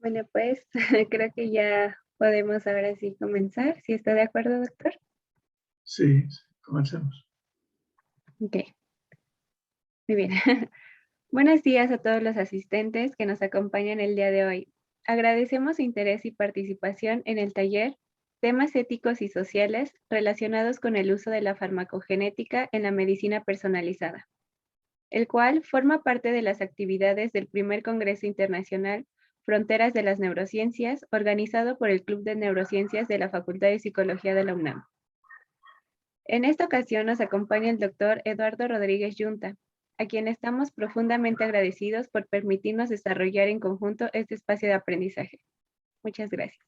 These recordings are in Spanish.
Bueno, pues creo que ya podemos ahora sí comenzar, si está de acuerdo, doctor. Sí, comencemos. Ok, muy bien. Buenos días a todos los asistentes que nos acompañan el día de hoy. Agradecemos su interés y participación en el taller Temas éticos y sociales relacionados con el uso de la farmacogenética en la medicina personalizada, el cual forma parte de las actividades del primer Congreso Internacional Fronteras de las Neurociencias, organizado por el Club de Neurociencias de la Facultad de Psicología de la UNAM. En esta ocasión nos acompaña el doctor Eduardo Rodríguez Yunta, a quien estamos profundamente agradecidos por permitirnos desarrollar en conjunto este espacio de aprendizaje. Muchas gracias.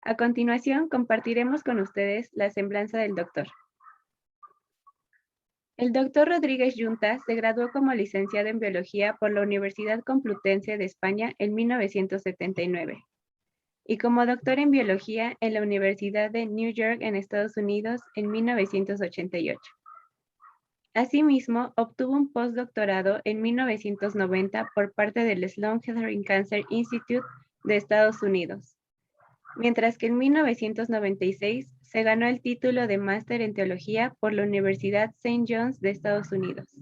A continuación, compartiremos con ustedes la semblanza del doctor. El doctor Rodríguez Yunta se graduó como licenciado en Biología por la Universidad Complutense de España en 1979 y como doctor en Biología en la Universidad de New York en Estados Unidos en 1988. Asimismo, obtuvo un postdoctorado en 1990 por parte del Sloan Kettering Cancer Institute de Estados Unidos, mientras que en 1996 se ganó el título de máster en teología por la Universidad St. John's de Estados Unidos.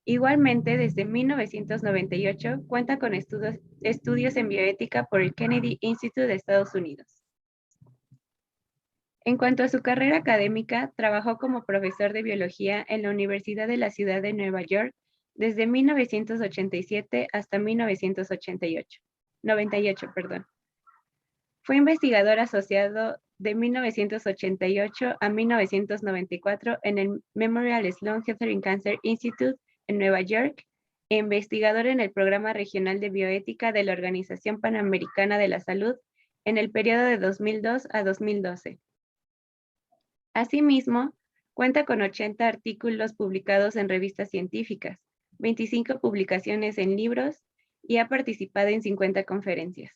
Igualmente, desde 1998 cuenta con estudios en bioética por el Kennedy Institute de Estados Unidos. En cuanto a su carrera académica, trabajó como profesor de biología en la Universidad de la Ciudad de Nueva York desde 1987 hasta 1998. Fue investigador asociado de 1988 a 1994 en el Memorial Sloan Kettering Cancer Institute en Nueva York e investigador en el Programa Regional de Bioética de la Organización Panamericana de la Salud en el periodo de 2002 a 2012. Asimismo, cuenta con 80 artículos publicados en revistas científicas, 25 publicaciones en libros y ha participado en 50 conferencias.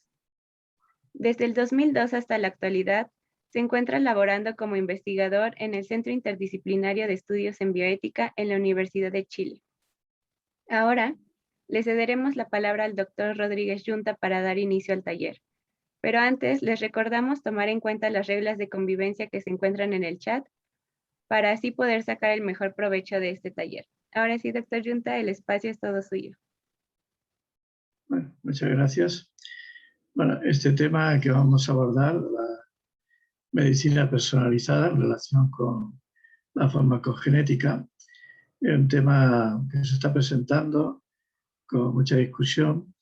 Desde el 2002 hasta la actualidad, se encuentra laborando como investigador en el Centro Interdisciplinario de Estudios en Bioética en la Universidad de Chile. Ahora, le cederemos la palabra al doctor Rodríguez Yunta para dar inicio al taller. Pero antes, les recordamos tomar en cuenta las reglas de convivencia que se encuentran en el chat para así poder sacar el mejor provecho de este taller. Ahora sí, doctor Yunta, el espacio es todo suyo. Bueno, muchas gracias. Bueno, este tema que vamos a abordar, la medicina personalizada en relación con la farmacogenética, es un tema que se está presentando con mucha discusión.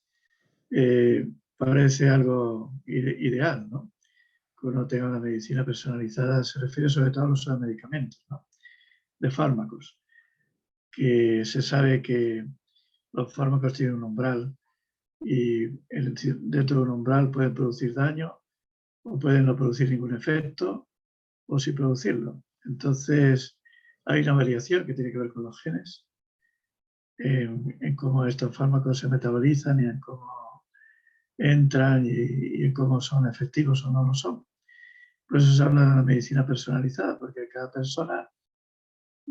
Parece algo ideal, ¿no? Que uno tenga una medicina personalizada, se refiere sobre todo al uso de medicamentos, ¿no? De fármacos, que se sabe que los fármacos tienen un umbral y dentro de un umbral pueden producir daño o pueden no producir ningún efecto o sí producirlo. Entonces, hay una variación que tiene que ver con los genes, en cómo estos fármacos se metabolizan y en cómo entran y en cómo son efectivos o no lo son. Por eso se habla de la medicina personalizada, porque cada persona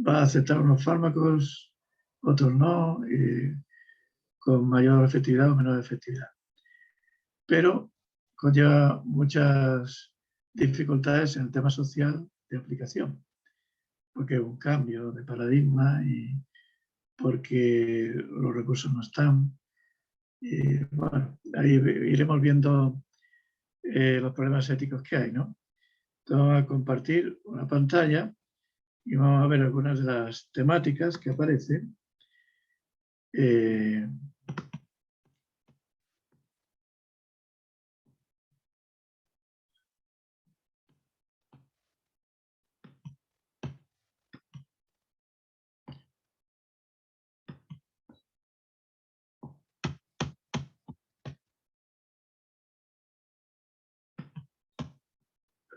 va a aceptar unos fármacos, otros no, con mayor efectividad o menor efectividad. Pero conlleva muchas dificultades en el tema social de aplicación, porque es un cambio de paradigma y porque los recursos no están. Y bueno, ahí iremos viendo los problemas éticos que hay, ¿no? Entonces vamos a compartir una pantalla y vamos a ver algunas de las temáticas que aparecen.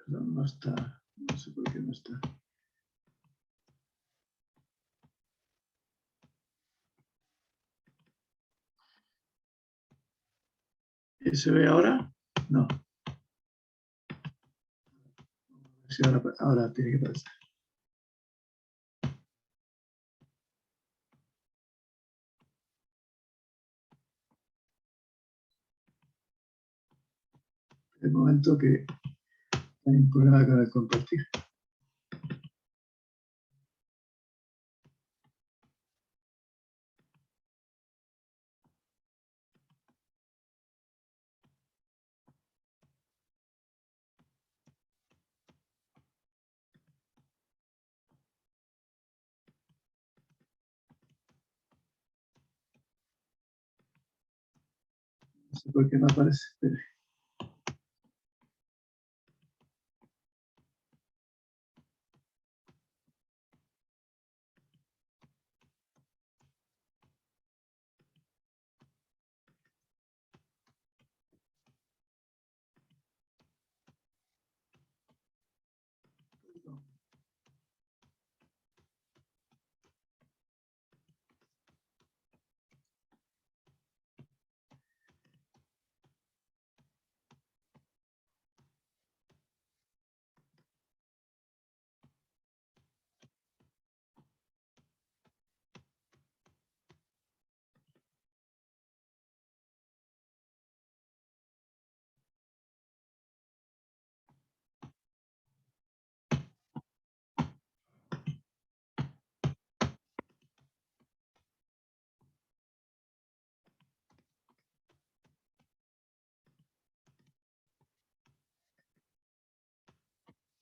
Perdón, no está, no sé por qué no está. ¿Se ve ahora? No. Sí, ahora tiene que aparecer. el momento que hay un problema con el compartir. No sé por qué no aparece. Espere.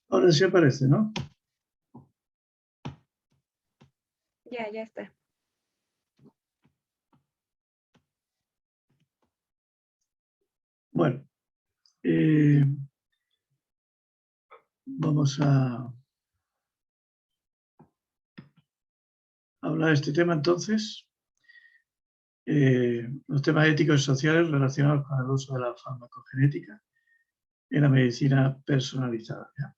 Ahora sí aparece, ¿no? Ya está. Bueno, vamos a hablar de este tema entonces. Los temas éticos y sociales relacionados con el uso de la farmacogenética en la medicina personalizada. ¿Ya?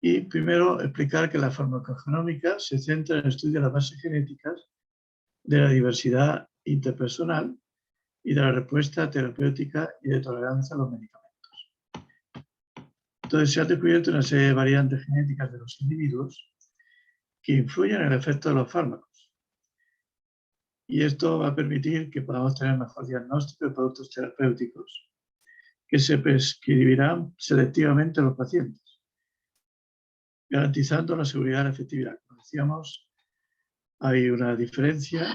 Y primero explicar que la farmacogenómica se centra en el estudio de las bases genéticas de la diversidad interpersonal y de la respuesta terapéutica y de tolerancia a los medicamentos. Entonces se han descubierto una serie de variantes genéticas de los individuos que influyen en el efecto de los fármacos. Y esto va a permitir que podamos tener mejor diagnóstico de productos terapéuticos que se prescribirán selectivamente a los pacientes, garantizando la seguridad y la efectividad. Como decíamos, hay una diferencia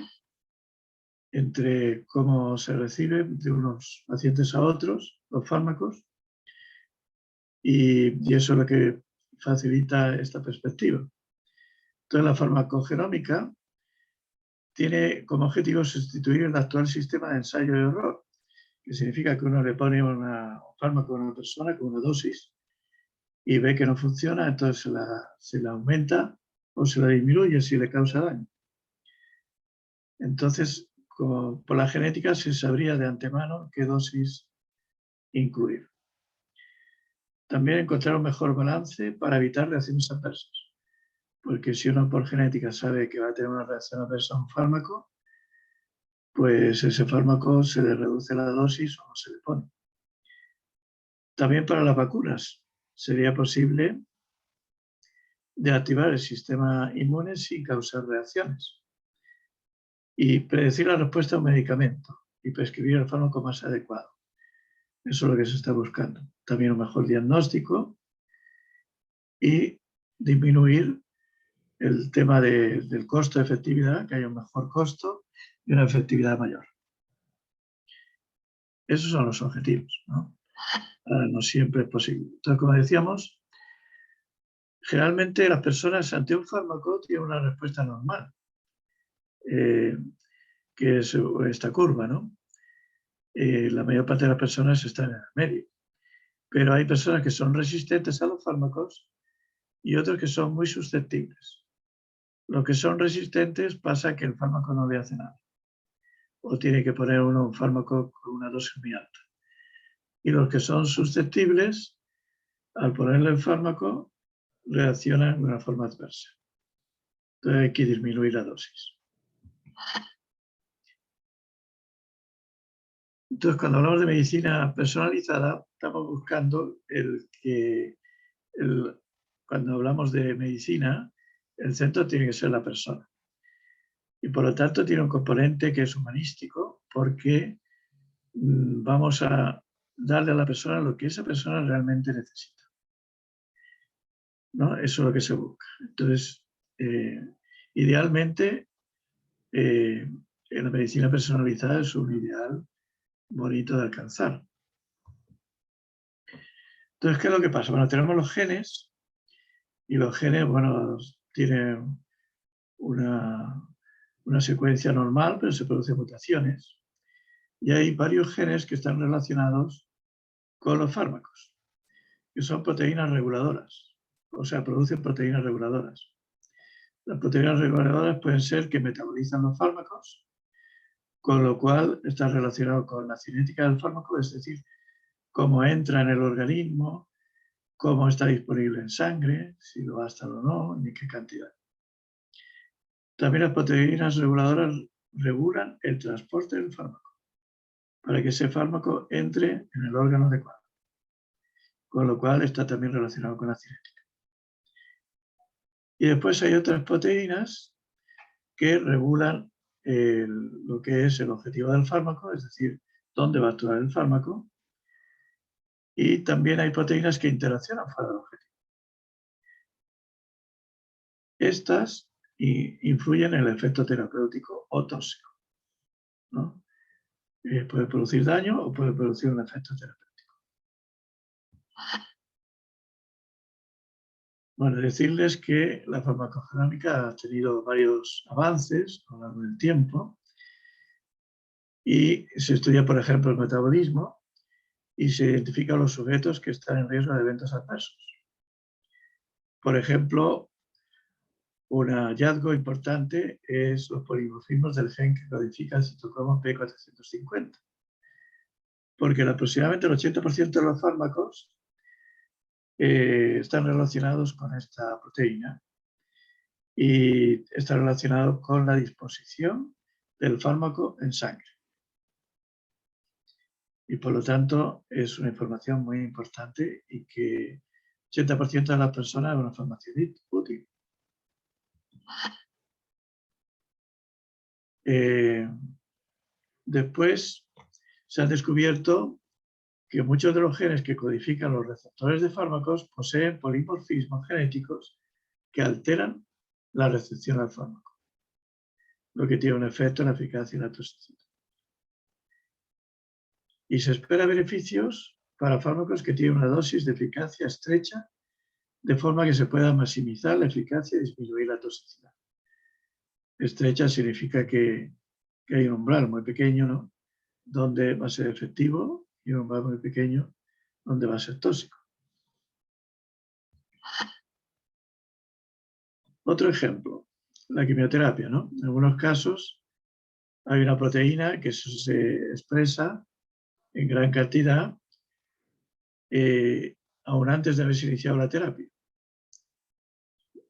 entre cómo se reciben de unos pacientes a otros los fármacos y eso es lo que facilita esta perspectiva. Entonces, la farmacogenómica tiene como objetivo sustituir el actual sistema de ensayo y error, que significa que uno le pone un fármaco a una persona con una dosis y ve que no funciona, entonces se la aumenta o se la disminuye si le causa daño. Entonces, por la genética se sabría de antemano qué dosis incluir. También encontrar un mejor balance para evitar reacciones adversas, porque si uno por genética sabe que va a tener una reacción adversa a un fármaco, pues ese fármaco se le reduce la dosis o no se le pone. También para las vacunas sería posible de activar el sistema inmune sin causar reacciones y predecir la respuesta a un medicamento y prescribir el fármaco más adecuado. Eso es lo que se está buscando. También un mejor diagnóstico y disminuir el tema del costo de efectividad, que haya un mejor costo y una efectividad mayor. Esos son los objetivos, ¿no? No siempre es posible. Entonces, como decíamos, generalmente las personas ante un fármaco tienen una respuesta normal, que es esta curva, ¿no? La mayor parte de las personas están en el medio. Pero hay personas que son resistentes a los fármacos y otros que son muy susceptibles. Los que son resistentes pasa que el fármaco no le hace nada. O tiene que poner uno un fármaco con una dosis muy alta. Y los que son susceptibles, al ponerle el fármaco, reaccionan de una forma adversa. Entonces hay que disminuir la dosis. Entonces, cuando hablamos de medicina personalizada, estamos buscando cuando hablamos de medicina, el centro tiene que ser la persona. Y por lo tanto tiene un componente que es humanístico, porque vamos a darle a la persona lo que esa persona realmente necesita, ¿no? Eso es lo que se busca. Entonces, idealmente, la medicina personalizada es un ideal bonito de alcanzar. Entonces, ¿qué es lo que pasa? Bueno, tenemos los genes y los genes, bueno, tienen una secuencia normal, pero se producen mutaciones. Y hay varios genes que están relacionados con los fármacos, que son proteínas reguladoras, o sea, producen proteínas reguladoras. Las proteínas reguladoras pueden ser que metabolizan los fármacos, con lo cual está relacionado con la cinética del fármaco, es decir, cómo entra en el organismo, cómo está disponible en sangre, si lo gasta o no, ni qué cantidad. También las proteínas reguladoras regulan el transporte del fármaco, para que ese fármaco entre en el órgano adecuado, con lo cual está también relacionado con la cinética. Y después hay otras proteínas que regulan lo que es el objetivo del fármaco, es decir, dónde va a actuar el fármaco, y también hay proteínas que interaccionan fuera del objetivo. Estas influyen en el efecto terapéutico o tóxico, ¿no? Puede producir daño o puede producir un efecto terapéutico. Bueno, decirles que la farmacodinámica ha tenido varios avances a lo largo del tiempo y se estudia, por ejemplo, el metabolismo y se identifican los sujetos que están en riesgo de eventos adversos. Por ejemplo, un hallazgo importante es los polimorfismos del gen que codifica el citocromo P450, porque aproximadamente el 80% de los fármacos están relacionados con esta proteína y está relacionado con la disposición del fármaco en sangre. Y por lo tanto es una información muy importante y que 80% de las personas es una información útil. Después se ha descubierto que muchos de los genes que codifican los receptores de fármacos poseen polimorfismos genéticos que alteran la recepción al fármaco, lo que tiene un efecto en la eficacia y la toxicidad. Y se espera beneficios para fármacos que tienen una dosis de eficacia estrecha, de forma que se pueda maximizar la eficacia y disminuir la toxicidad. Estrecha significa que hay un umbral muy pequeño, ¿no?, donde va a ser efectivo, y un umbral muy pequeño donde va a ser tóxico. Otro ejemplo, la quimioterapia, ¿no? En algunos casos hay una proteína que se expresa en gran cantidad aún antes de haberse iniciado la terapia.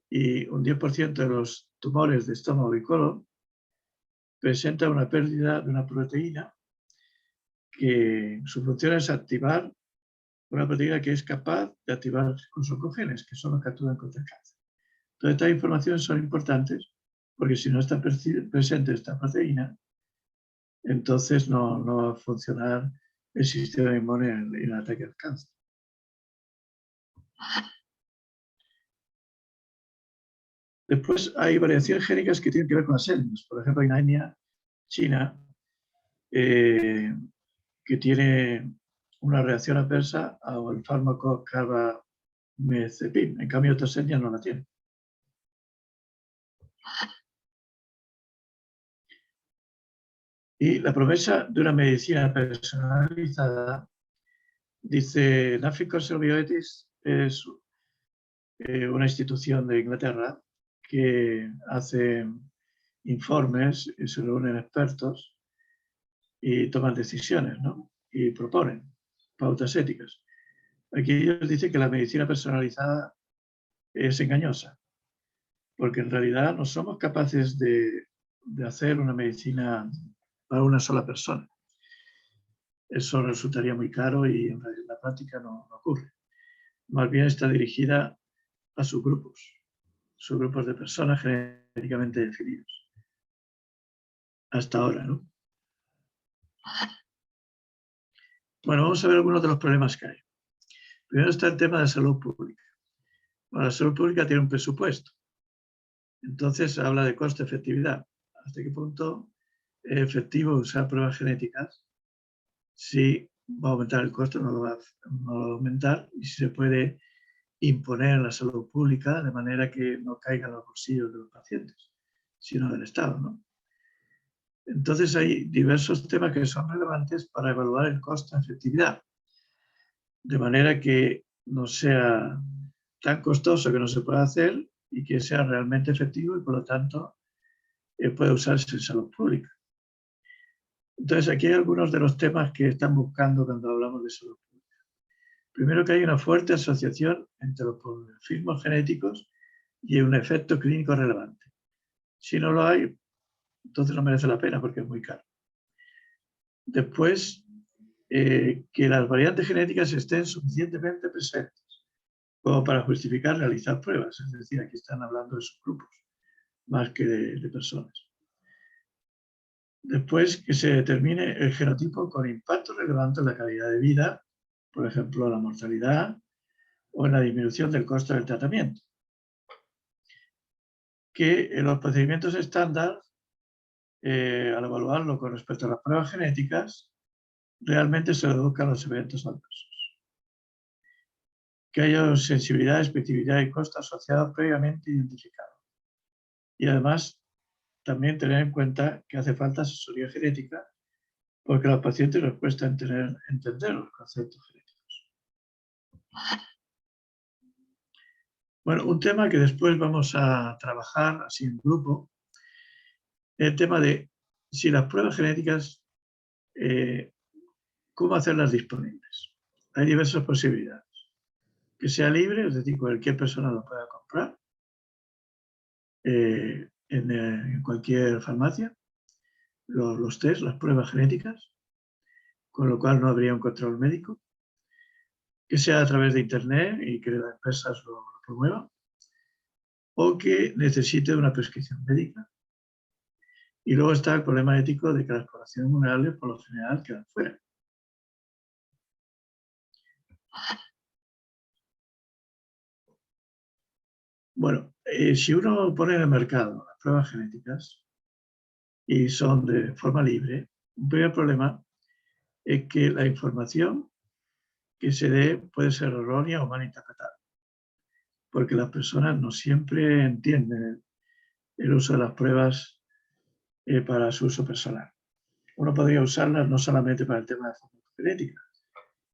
Y un 10% de los tumores de estómago y colon presenta una pérdida de una proteína que su función es activar una proteína que es capaz de activar los oncogenes, que son los que actúan contra el cáncer. Entonces, estas informaciones son importantes porque si no está presente esta proteína, entonces no va a funcionar el sistema inmune en el ataque al cáncer. Después hay variaciones génicas que tienen que ver con las etnias. Por ejemplo, hay una etnia china que tiene una reacción adversa al fármaco carbamazepine. En cambio, otras etnias no la tienen. Y la promesa de una medicina personalizada, dice Nothing Control Bioethics, es una institución de Inglaterra que hace informes y se reúnen expertos y toman decisiones, ¿no?, y proponen pautas éticas. Aquí ellos dicen que la medicina personalizada es engañosa, porque en realidad no somos capaces de hacer una medicina para una sola persona. Eso resultaría muy caro y en la práctica no ocurre. Más bien está dirigida a subgrupos de personas genéticamente definidos. Hasta ahora, ¿no? Bueno, vamos a ver algunos de los problemas que hay. Primero está el tema de salud pública. Bueno, la salud pública tiene un presupuesto. Entonces habla de coste-efectividad. ¿Hasta qué punto es efectivo usar pruebas genéticas? Si va a aumentar el costo, no lo va a aumentar, y si se puede imponer en la salud pública de manera que no caiga en los bolsillos de los pacientes, sino del Estado, ¿no? Entonces hay diversos temas que son relevantes para evaluar el coste-efectividad, de manera que no sea tan costoso que no se pueda hacer y que sea realmente efectivo y por lo tanto pueda usarse en salud pública. Entonces aquí hay algunos de los temas que están buscando cuando hablamos de salud pública. Primero, que hay una fuerte asociación entre los polimorfismos genéticos y un efecto clínico relevante. Si no lo hay, entonces no merece la pena porque es muy caro. Después, que las variantes genéticas estén suficientemente presentes como para justificar realizar pruebas. Es decir, aquí están hablando de subgrupos más que de personas. Después, que se determine el genotipo con impacto relevante en la calidad de vida, por ejemplo, la mortalidad o en la disminución del costo del tratamiento. Que en los procedimientos estándar, al evaluarlo con respecto a las pruebas genéticas, realmente se reduzcan los eventos adversos. Que haya sensibilidad, especificidad y costo asociados previamente identificados. Y además, también tener en cuenta que hace falta asesoría genética porque a los pacientes les cuesta entender los conceptos genéticos. Bueno, un tema que después vamos a trabajar así en grupo, el tema de si las pruebas genéticas, cómo hacerlas disponibles. Hay diversas posibilidades. Que sea libre, es decir, cualquier persona lo pueda comprar en cualquier farmacia, los test, las pruebas genéticas, con lo cual no habría un control médico. Que sea a través de Internet y que las empresas lo promuevan, o que necesite una prescripción médica. Y luego está el problema ético de que las poblaciones vulnerables por lo general quedan fuera. Bueno, si uno pone en el mercado las pruebas genéticas y son de forma libre, un primer problema es que la información que se dé puede ser errónea o mal interpretada, porque las personas no siempre entienden el uso de las pruebas para su uso personal. Uno podría usarlas no solamente para el tema de genética,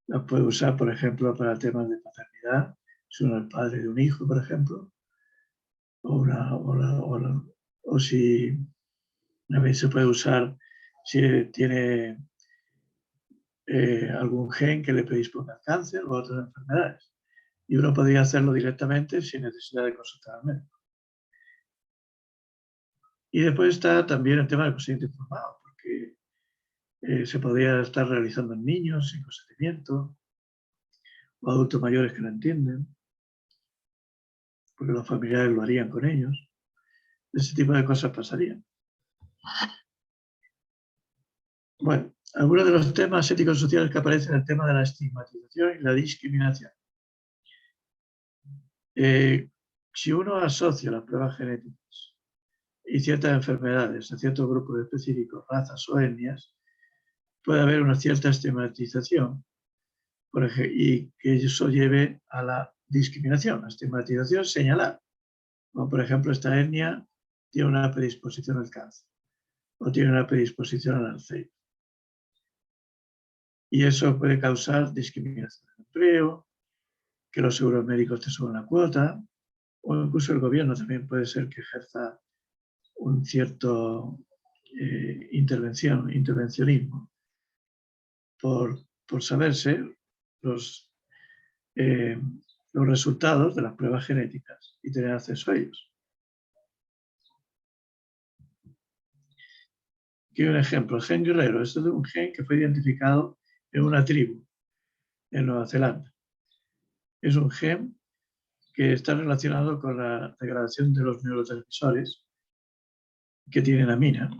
las puede usar, por ejemplo, para temas de paternidad, si uno es padre de un hijo, por ejemplo, o si también se puede usar si tiene algún gen que le predisponga al cáncer o a otras enfermedades. Y uno podría hacerlo directamente sin necesidad de consultar al médico. Y después está también el tema del consentimiento informado, porque se podría estar realizando en niños sin consentimiento, o adultos mayores que no entienden, porque los familiares lo harían con ellos. Ese tipo de cosas pasarían. Bueno, algunos de los temas éticos sociales que aparecen en el tema de la estigmatización y la discriminación. Si uno asocia las pruebas genéticas y ciertas enfermedades a ciertos grupos específicos, razas o etnias, puede haber una cierta estigmatización, por ejemplo, y que eso lleve a la discriminación. La estigmatización es señalar, como por ejemplo esta etnia tiene una predisposición al cáncer o tiene una predisposición al Alzheimer. Y eso puede causar discriminación en el empleo, que los seguros médicos te suban la cuota, o incluso el gobierno también puede ser que ejerza un cierto intervencionismo por saberse los, los resultados de las pruebas genéticas y tener acceso a ellos. Aquí hay un ejemplo, el gen guerrero. Esto es un gen que fue identificado en una tribu en Nueva Zelanda. Es un gen que está relacionado con la degradación de los neurotransmisores que tienen amina.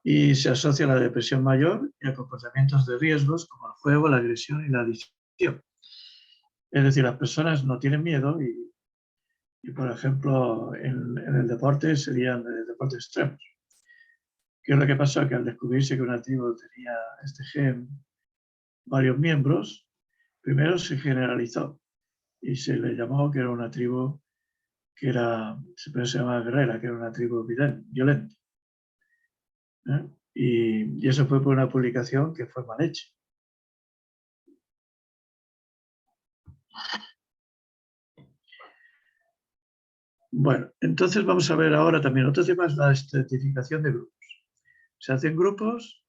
y se asocia a la depresión mayor y a comportamientos de riesgos como el juego, la agresión y la adicción. Es decir, las personas no tienen miedo y por ejemplo, en el deporte serían deportes extremos. ¿Qué es lo que pasó? Que al descubrirse que una tribu tenía este gen, varios miembros, primero se generalizó y se le llamó que era una tribu que era, siempre se llamaba guerrera, que era una tribu violenta. ¿Eh? Y eso fue por una publicación que fue mal hecha. Bueno, entonces vamos a ver ahora también otro tema, es la estratificación de grupos. Se hacen grupos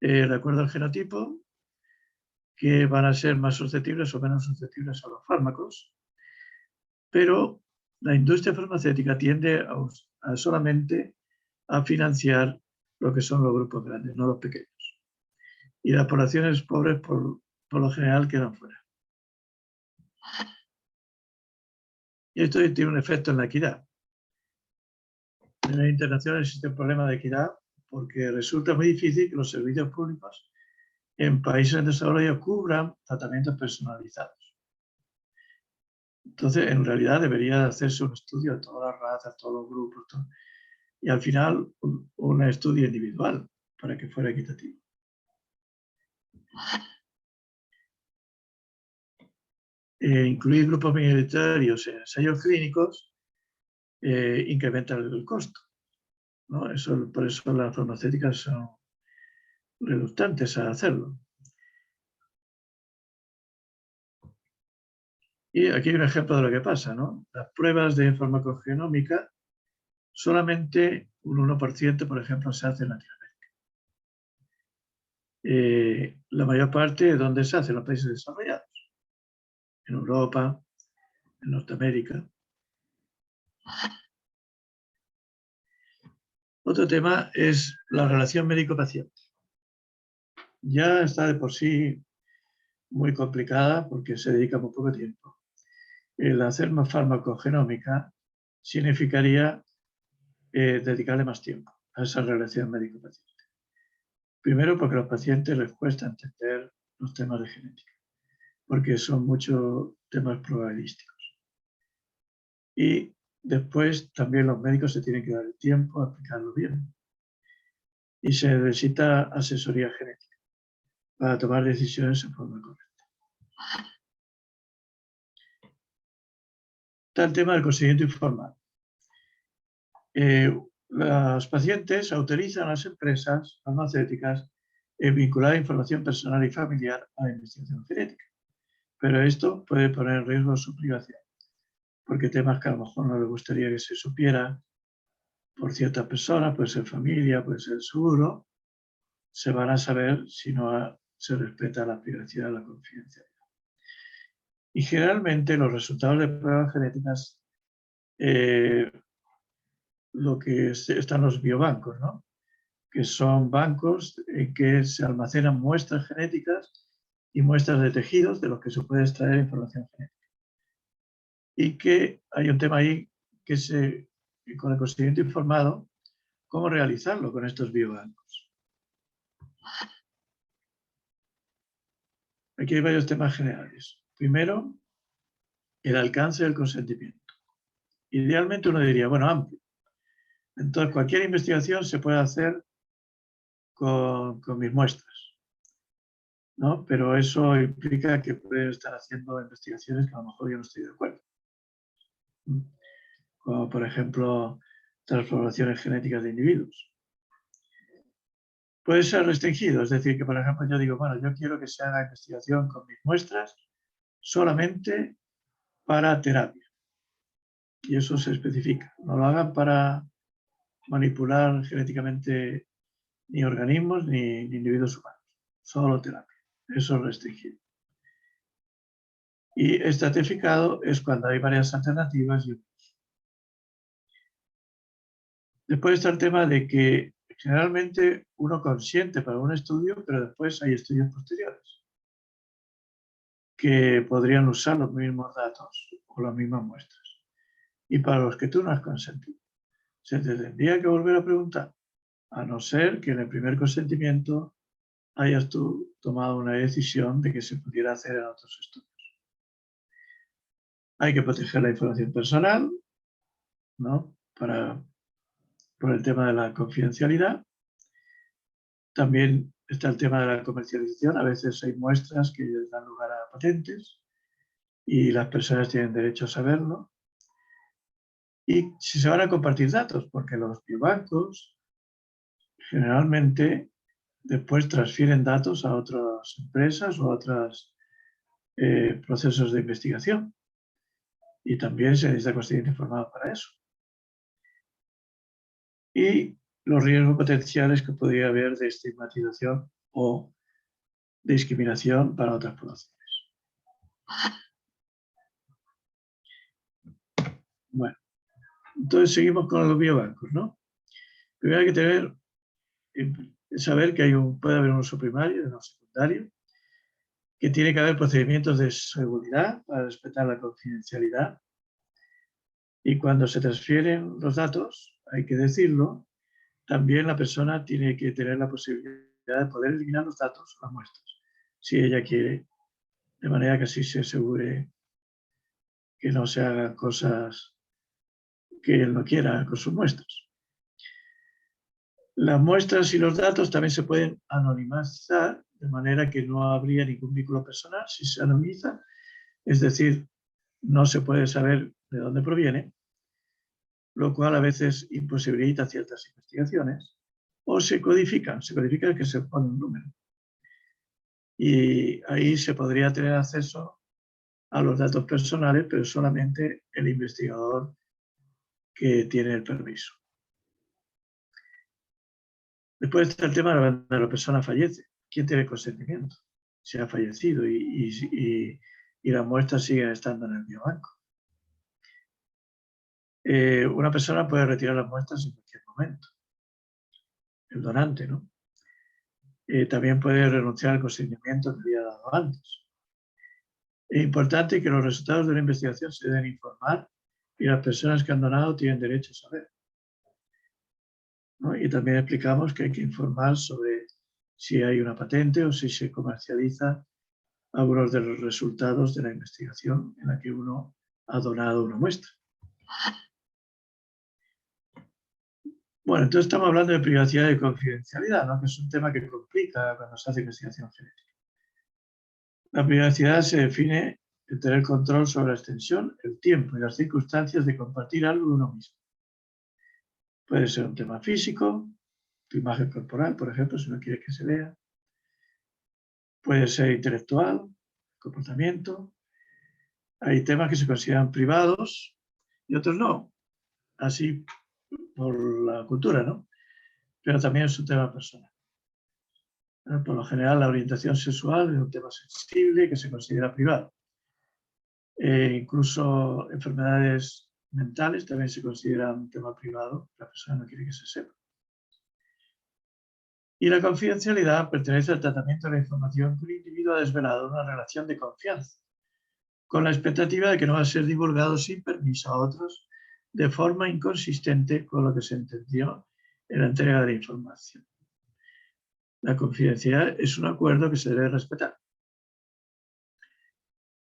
de acuerdo al genotipo que van a ser más susceptibles o menos susceptibles a los fármacos, pero la industria farmacéutica tiende a solamente a financiar lo que son los grupos grandes, no los pequeños. Y las poblaciones pobres, por lo general, quedan fuera. Y esto tiene un efecto en la equidad. A nivel internacional existe un problema de equidad porque resulta muy difícil que los servicios públicos en países en desarrollo cubran tratamientos personalizados. Entonces, en realidad debería hacerse un estudio de todas las razas, todos los grupos, y al final un estudio individual para que fuera equitativo. Incluir grupos minoritarios en ensayos clínicos incrementa el costo, ¿no? Por eso las farmacéuticas son reluctantes a hacerlo. Y aquí hay un ejemplo de lo que pasa, ¿no? Las pruebas de farmacogenómica, solamente un 1%, por ejemplo, se hace en Latinoamérica. La mayor parte, ¿dónde se hace? En los países desarrollados. En Europa, en Norteamérica. Otro tema es la relación médico-paciente. Ya está de por sí muy complicada porque se dedica muy poco tiempo. El hacer más farmacogenómica significaría dedicarle más tiempo a esa relación médico-paciente. Primero, porque a los pacientes les cuesta entender los temas de genética, porque son muchos temas probabilísticos. Y después también los médicos se tienen que dar el tiempo a explicarlo bien. Y se necesita asesoría genética para tomar decisiones en forma correcta. Está el tema del consentimiento informado. Los pacientes autorizan a las empresas farmacéuticas en vincular información personal y familiar a la investigación genética. Pero esto puede poner en riesgo su privacidad, porque temas que a lo mejor no les gustaría que se supiera por ciertas personas, puede ser familia, puede ser seguro, se van a saber si no se respeta la privacidad y la confidencialidad. Y generalmente los resultados de pruebas genéticas, lo que están los biobancos, ¿no? Que son bancos en que se almacenan muestras genéticas y muestras de tejidos de los que se puede extraer información genética. Y que hay un tema ahí que con el consentimiento informado, cómo realizarlo con estos biobancos. Aquí hay varios temas generales. Primero, el alcance del consentimiento. Idealmente uno diría, bueno, amplio. Entonces, cualquier investigación se puede hacer con mis muestras, ¿no? Pero eso implica que pueden estar haciendo investigaciones que a lo mejor yo no estoy de acuerdo. Como por ejemplo, transformaciones genéticas de individuos. Puede ser restringido, es decir, que por ejemplo yo digo, bueno, yo quiero que se haga investigación con mis muestras solamente para terapia. Y eso se especifica. No lo hagan para manipular genéticamente ni organismos ni individuos humanos. Solo terapia. Eso es restringido. Y estratificado es cuando hay varias alternativas. Después está el tema de que generalmente uno consiente para un estudio, pero después hay estudios posteriores que podrían usar los mismos datos o las mismas muestras. Y para los que tú no has consentido, se te tendría que volver a preguntar. a no ser que en el primer consentimiento hayas tú tomado una decisión de que se pudiera hacer en otros estudios. Hay que proteger la información personal, ¿no? Por el tema de la confidencialidad. También está el tema de la comercialización. A veces hay muestras que dan lugar a patentes y las personas tienen derecho a saberlo. Y si se van a compartir datos, porque los biobancos generalmente después transfieren datos a otras empresas o a otros procesos de investigación. Y también se necesita consentimiento informado para eso. Y los riesgos potenciales que podría haber de estigmatización o discriminación para otras poblaciones. Bueno, entonces seguimos con los biobancos, ¿no? Primero hay que saber que puede haber un uso primario y uno secundario, que tiene que haber procedimientos de seguridad para respetar la confidencialidad. Y cuando se transfieren los datos, hay que decirlo, también la persona tiene que tener la posibilidad de poder eliminar los datos o las muestras, si ella quiere, de manera que así se asegure que no se hagan cosas que él no quiera con sus muestras. Las muestras y los datos también se pueden anonimizar, de manera que no habría ningún vínculo personal si se anonimiza, es decir, no se puede saber de dónde proviene, lo cual a veces imposibilita ciertas investigaciones, o se codifican que se pone un número. Y ahí se podría tener acceso a los datos personales, pero solamente el investigador que tiene el permiso. Después está el tema de cuando la persona fallece. ¿Quién tiene consentimiento? Si ha fallecido y las muestras siguen estando en el biobanco. Una persona puede retirar las muestras en cualquier momento. El donante, ¿no? También puede renunciar al consentimiento que había dado antes. Es importante que los resultados de una investigación se deben informar y las personas que han donado tienen derecho a saber, ¿no? Y también explicamos que hay que informar sobre si hay una patente o si se comercializa algunos de los resultados de la investigación en la que uno ha donado una muestra. Bueno, entonces estamos hablando de privacidad y confidencialidad, ¿no? Que es un tema que complica cuando se hace investigación genética. La privacidad se define en tener control sobre la extensión, el tiempo y las circunstancias de compartir algo de uno mismo. Puede ser un tema físico, tu imagen corporal, por ejemplo, si no quieres que se vea. Puede ser intelectual, comportamiento. Hay temas que se consideran privados y otros no, así por la cultura, ¿no? Pero también es un tema personal. Por lo general, la orientación sexual es un tema sensible que se considera privado. Incluso enfermedades mentales también se consideran un tema privado, la persona no quiere que se sepa. Y la confidencialidad pertenece al tratamiento de la información que un individuo ha desvelado en una relación de confianza, con la expectativa de que no va a ser divulgado sin permiso a otros de forma inconsistente con lo que se entendió en la entrega de la información. La confidencialidad es un acuerdo que se debe respetar,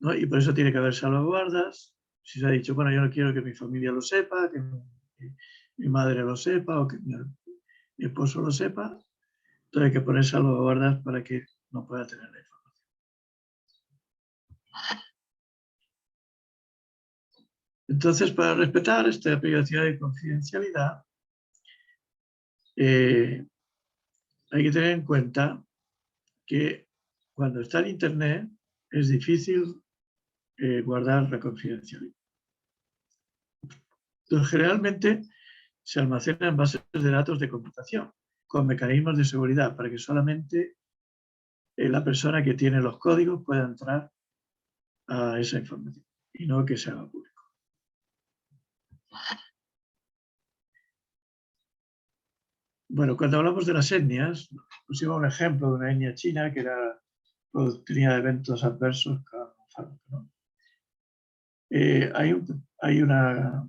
¿no? Y por eso tiene que haber salvaguardas. Si se ha dicho, bueno, yo no quiero que mi familia lo sepa, que mi madre lo sepa o que mi esposo lo sepa, entonces hay que poner salvaguardas para que no pueda tener la información. Entonces, para respetar esta privacidad y confidencialidad, hay que tener en cuenta que cuando está en Internet es difícil guardar la confidencialidad. Entonces, generalmente se almacenan bases de datos de computación con mecanismos de seguridad para que solamente la persona que tiene los códigos pueda entrar a esa información y no que se haga público. Bueno, cuando hablamos de las etnias, pusimos un ejemplo de una etnia china que tenía eventos adversos con un fármaco, ¿no? Hay una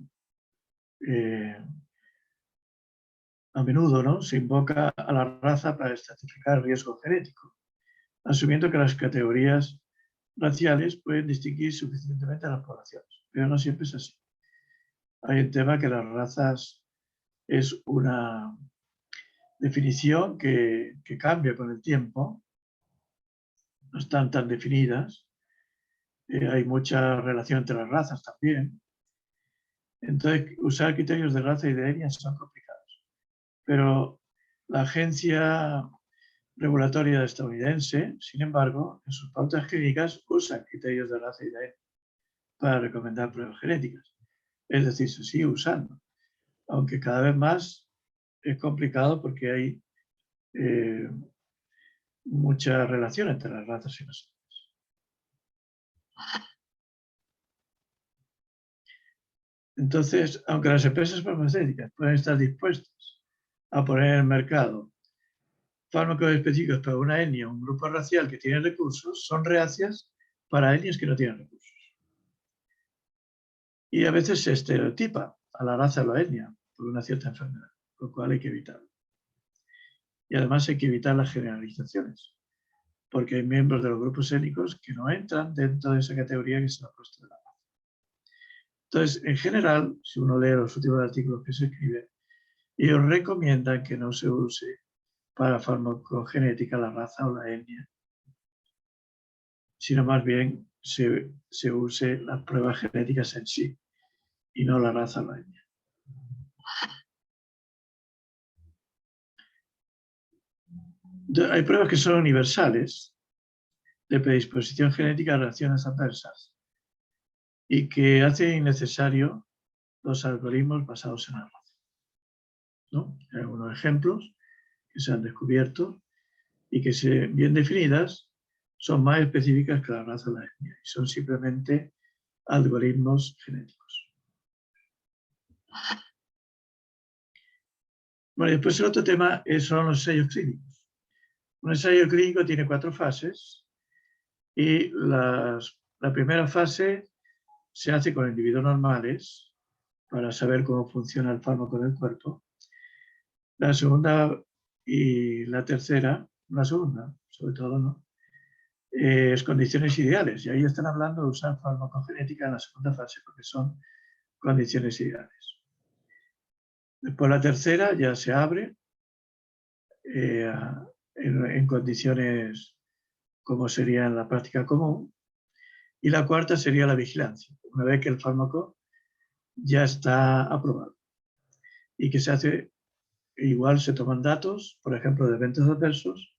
a menudo, ¿no?, se invoca a la raza para estratificar el riesgo genético, asumiendo que las categorías raciales pueden distinguir suficientemente a las poblaciones, pero no siempre es así. Hay un tema que las razas es una definición que cambia con el tiempo, no están tan definidas, hay mucha relación entre las razas también. Entonces, usar criterios de raza y de etnia son complicados. Pero la agencia regulatoria estadounidense, sin embargo, en sus pautas clínicas usa criterios de raza y de etnia para recomendar pruebas genéticas. Es decir, se sigue usando, aunque cada vez más es complicado porque hay mucha relación entre las razas y las etnias. Entonces, aunque las empresas farmacéuticas pueden estar dispuestas a poner en el mercado fármacos específicos para una etnia o un grupo racial que tiene recursos, son reacias para etnias que no tienen recursos. Y a veces se estereotipa a la raza o la etnia por una cierta enfermedad, lo cual hay que evitarlo. Y además hay que evitar las generalizaciones, porque hay miembros de los grupos étnicos que no entran dentro de esa categoría que se ha puesto de la raza. Entonces, en general, si uno lee los últimos artículos que se escriben, ellos recomiendan que no se use para farmacogenética la raza o la etnia, sino más bien se use las pruebas genéticas en sí y no la raza o la etnia. Hay pruebas que son universales de predisposición genética a reacciones adversas y que hacen innecesario los algoritmos basados en la raza, ¿no? Hay algunos ejemplos que se han descubierto y que, bien definidas, son más específicas que la raza o la etnia y son simplemente algoritmos genéticos. Bueno, y después el otro tema son los ensayos clínicos. Un ensayo clínico tiene 4 fases y la primera fase se hace con individuos normales para saber cómo funciona el fármaco en el cuerpo. La segunda y la tercera, la segunda, sobre todo, ¿no?, es condiciones ideales. Y ahí están hablando de usar farmacogenética en la segunda fase porque son condiciones ideales. Después la tercera ya se abre en condiciones como sería en la práctica común. Y la cuarta sería la vigilancia, una vez que el fármaco ya está aprobado y que se hace, igual se toman datos, por ejemplo, de eventos adversos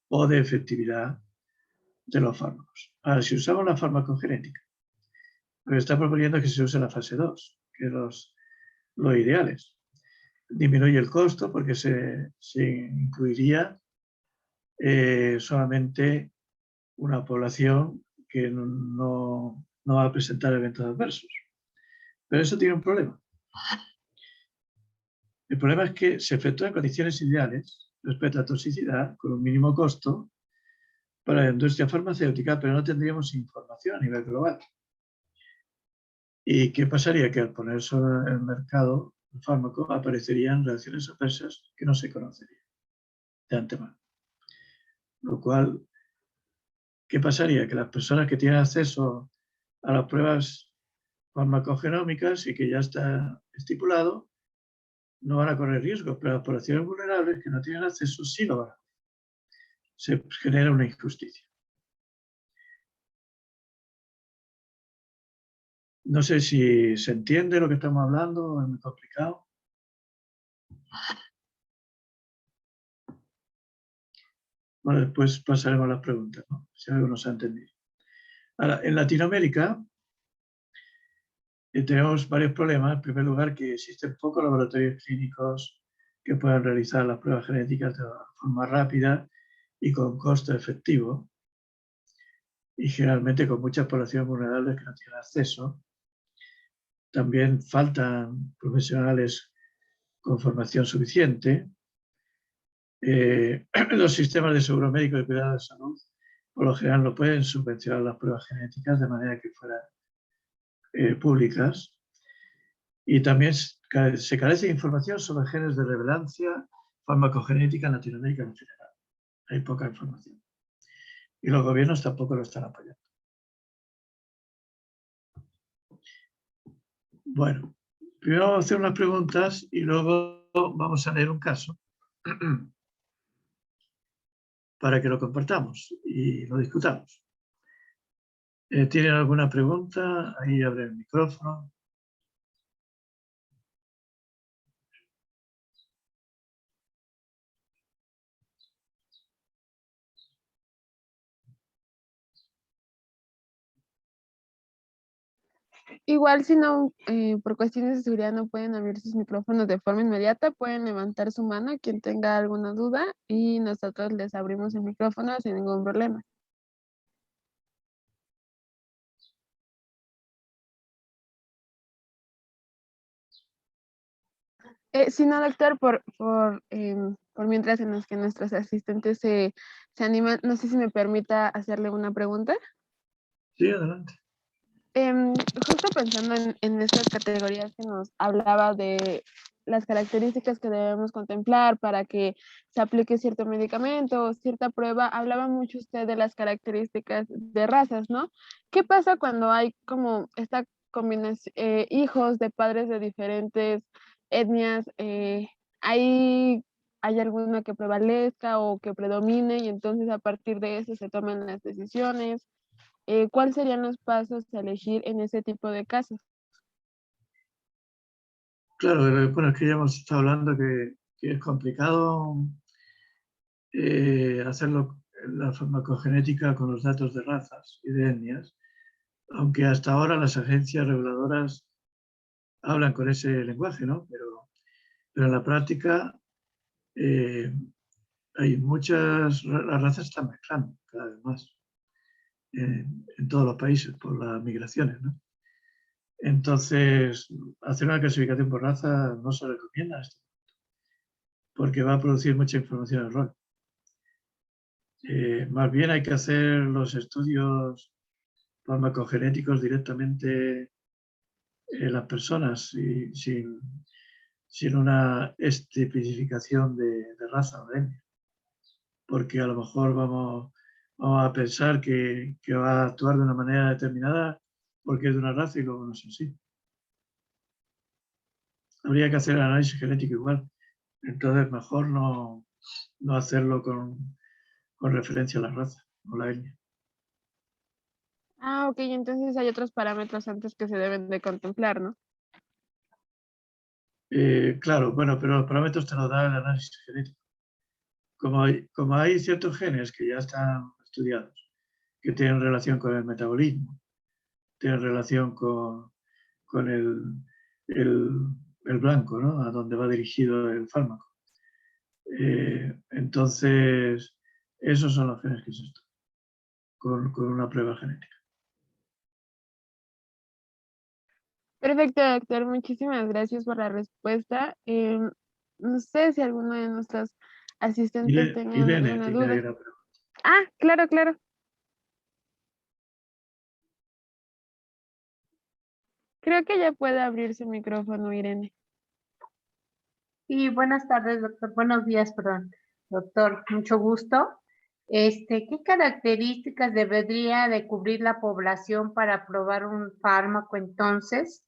o de efectividad de los fármacos. Ahora, si usamos la farmacogenética, lo que está proponiendo es que se use la fase 2, que es los ideales. Disminuye el costo porque se incluiría solamente una población que no va a presentar eventos adversos. Pero eso tiene un problema. El problema es que se efectúa en condiciones ideales respecto a toxicidad con un mínimo costo para la industria farmacéutica, pero no tendríamos información a nivel global. ¿Y qué pasaría? Que al poner sobre el mercado el fármaco aparecerían reacciones adversas que no se conocerían de antemano. Lo cual, ¿qué pasaría? Que las personas que tienen acceso a las pruebas farmacogenómicas y que ya está estipulado, no van a correr riesgos, pero las poblaciones vulnerables que no tienen acceso sí lo van a. Se genera una injusticia. No sé si se entiende lo que estamos hablando, es muy complicado. Bueno, después pasaremos a las preguntas, ¿no?, si algo no se ha entendido. Ahora, en Latinoamérica tenemos varios problemas. En primer lugar, que existen pocos laboratorios clínicos que puedan realizar las pruebas genéticas de forma rápida y con costo efectivo, y generalmente con muchas poblaciones vulnerables que no tienen acceso. También faltan profesionales con formación suficiente. Los sistemas de seguro médico y cuidado de salud, por lo general, no pueden subvencionar las pruebas genéticas de manera que fueran públicas. Y también se carece de información sobre genes de relevancia farmacogenética en Latinoamérica en general. Hay poca información. Y los gobiernos tampoco lo están apoyando. Bueno, primero vamos a hacer unas preguntas y luego vamos a leer un caso para que lo compartamos y lo discutamos. ¿Tienen alguna pregunta? Ahí abre el micrófono. Igual si no, por cuestiones de seguridad no pueden abrir sus micrófonos de forma inmediata, pueden levantar su mano quien tenga alguna duda y nosotros les abrimos el micrófono sin ningún problema. Si no, doctor, por mientras en los que nuestros asistentes se animan, no sé si me permita hacerle una pregunta. Sí, adelante. Justo pensando en estas categorías que nos hablaba de las características que debemos contemplar para que se aplique cierto medicamento o cierta prueba, hablaba mucho usted de las características de razas, ¿no? ¿Qué pasa cuando hay como esta combinación, hijos de padres de diferentes etnias? ¿Hay alguna que prevalezca o que predomine y entonces a partir de eso se toman las decisiones? ¿Cuáles serían los pasos a elegir en ese tipo de casos? Claro, bueno, es que ya hemos estado hablando que es complicado hacerlo la farmacogenética con los datos de razas y de etnias, aunque hasta ahora las agencias reguladoras hablan con ese lenguaje, ¿no? Pero en la práctica hay las razas están mezclando cada vez más en todos los países por las migraciones, ¿no? Entonces, hacer una clasificación por raza no se recomienda esto, porque va a producir mucha información errónea. Más bien hay que hacer los estudios farmacogenéticos directamente en las personas y sin una especificación de raza o de etnia, porque a lo mejor vamos a pensar que va a actuar de una manera determinada porque es de una raza y luego no es así. Habría que hacer el análisis genético igual, entonces mejor no hacerlo con referencia a la raza o la etnia. Ah, ok, entonces hay otros parámetros antes que se deben de contemplar, ¿no? Claro, bueno, pero los parámetros te los da el análisis genético. Como hay ciertos genes que ya están estudiados, que tienen relación con el metabolismo, tienen relación con el blanco, ¿no? A donde va dirigido el fármaco. Entonces, esos son los genes que se estudian con una prueba genética. Perfecto, doctor. Muchísimas gracias por la respuesta. No sé si alguno de nuestros asistentes tenga Irene, alguna tiene ahí duda. una pregunta. Ah, claro, claro. Creo que ya puede abrir su micrófono, Irene. Y buenas tardes, doctor. Buenos días, perdón. Doctor, mucho gusto. ¿Qué características debería de cubrir la población para probar un fármaco entonces?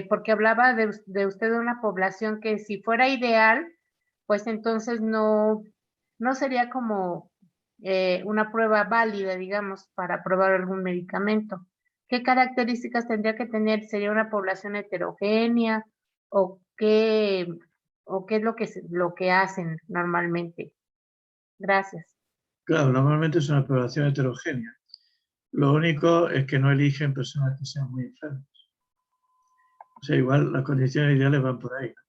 Porque hablaba de usted de una población que si fuera ideal, pues entonces no sería como una prueba válida, digamos, para probar algún medicamento. ¿Qué características tendría que tener? ¿Sería una población heterogénea o qué es lo que hacen normalmente? Gracias. Claro, normalmente es una población heterogénea. Lo único es que no eligen personas que sean muy enfermas. O sea, igual las condiciones ideales van por ahí, ¿no?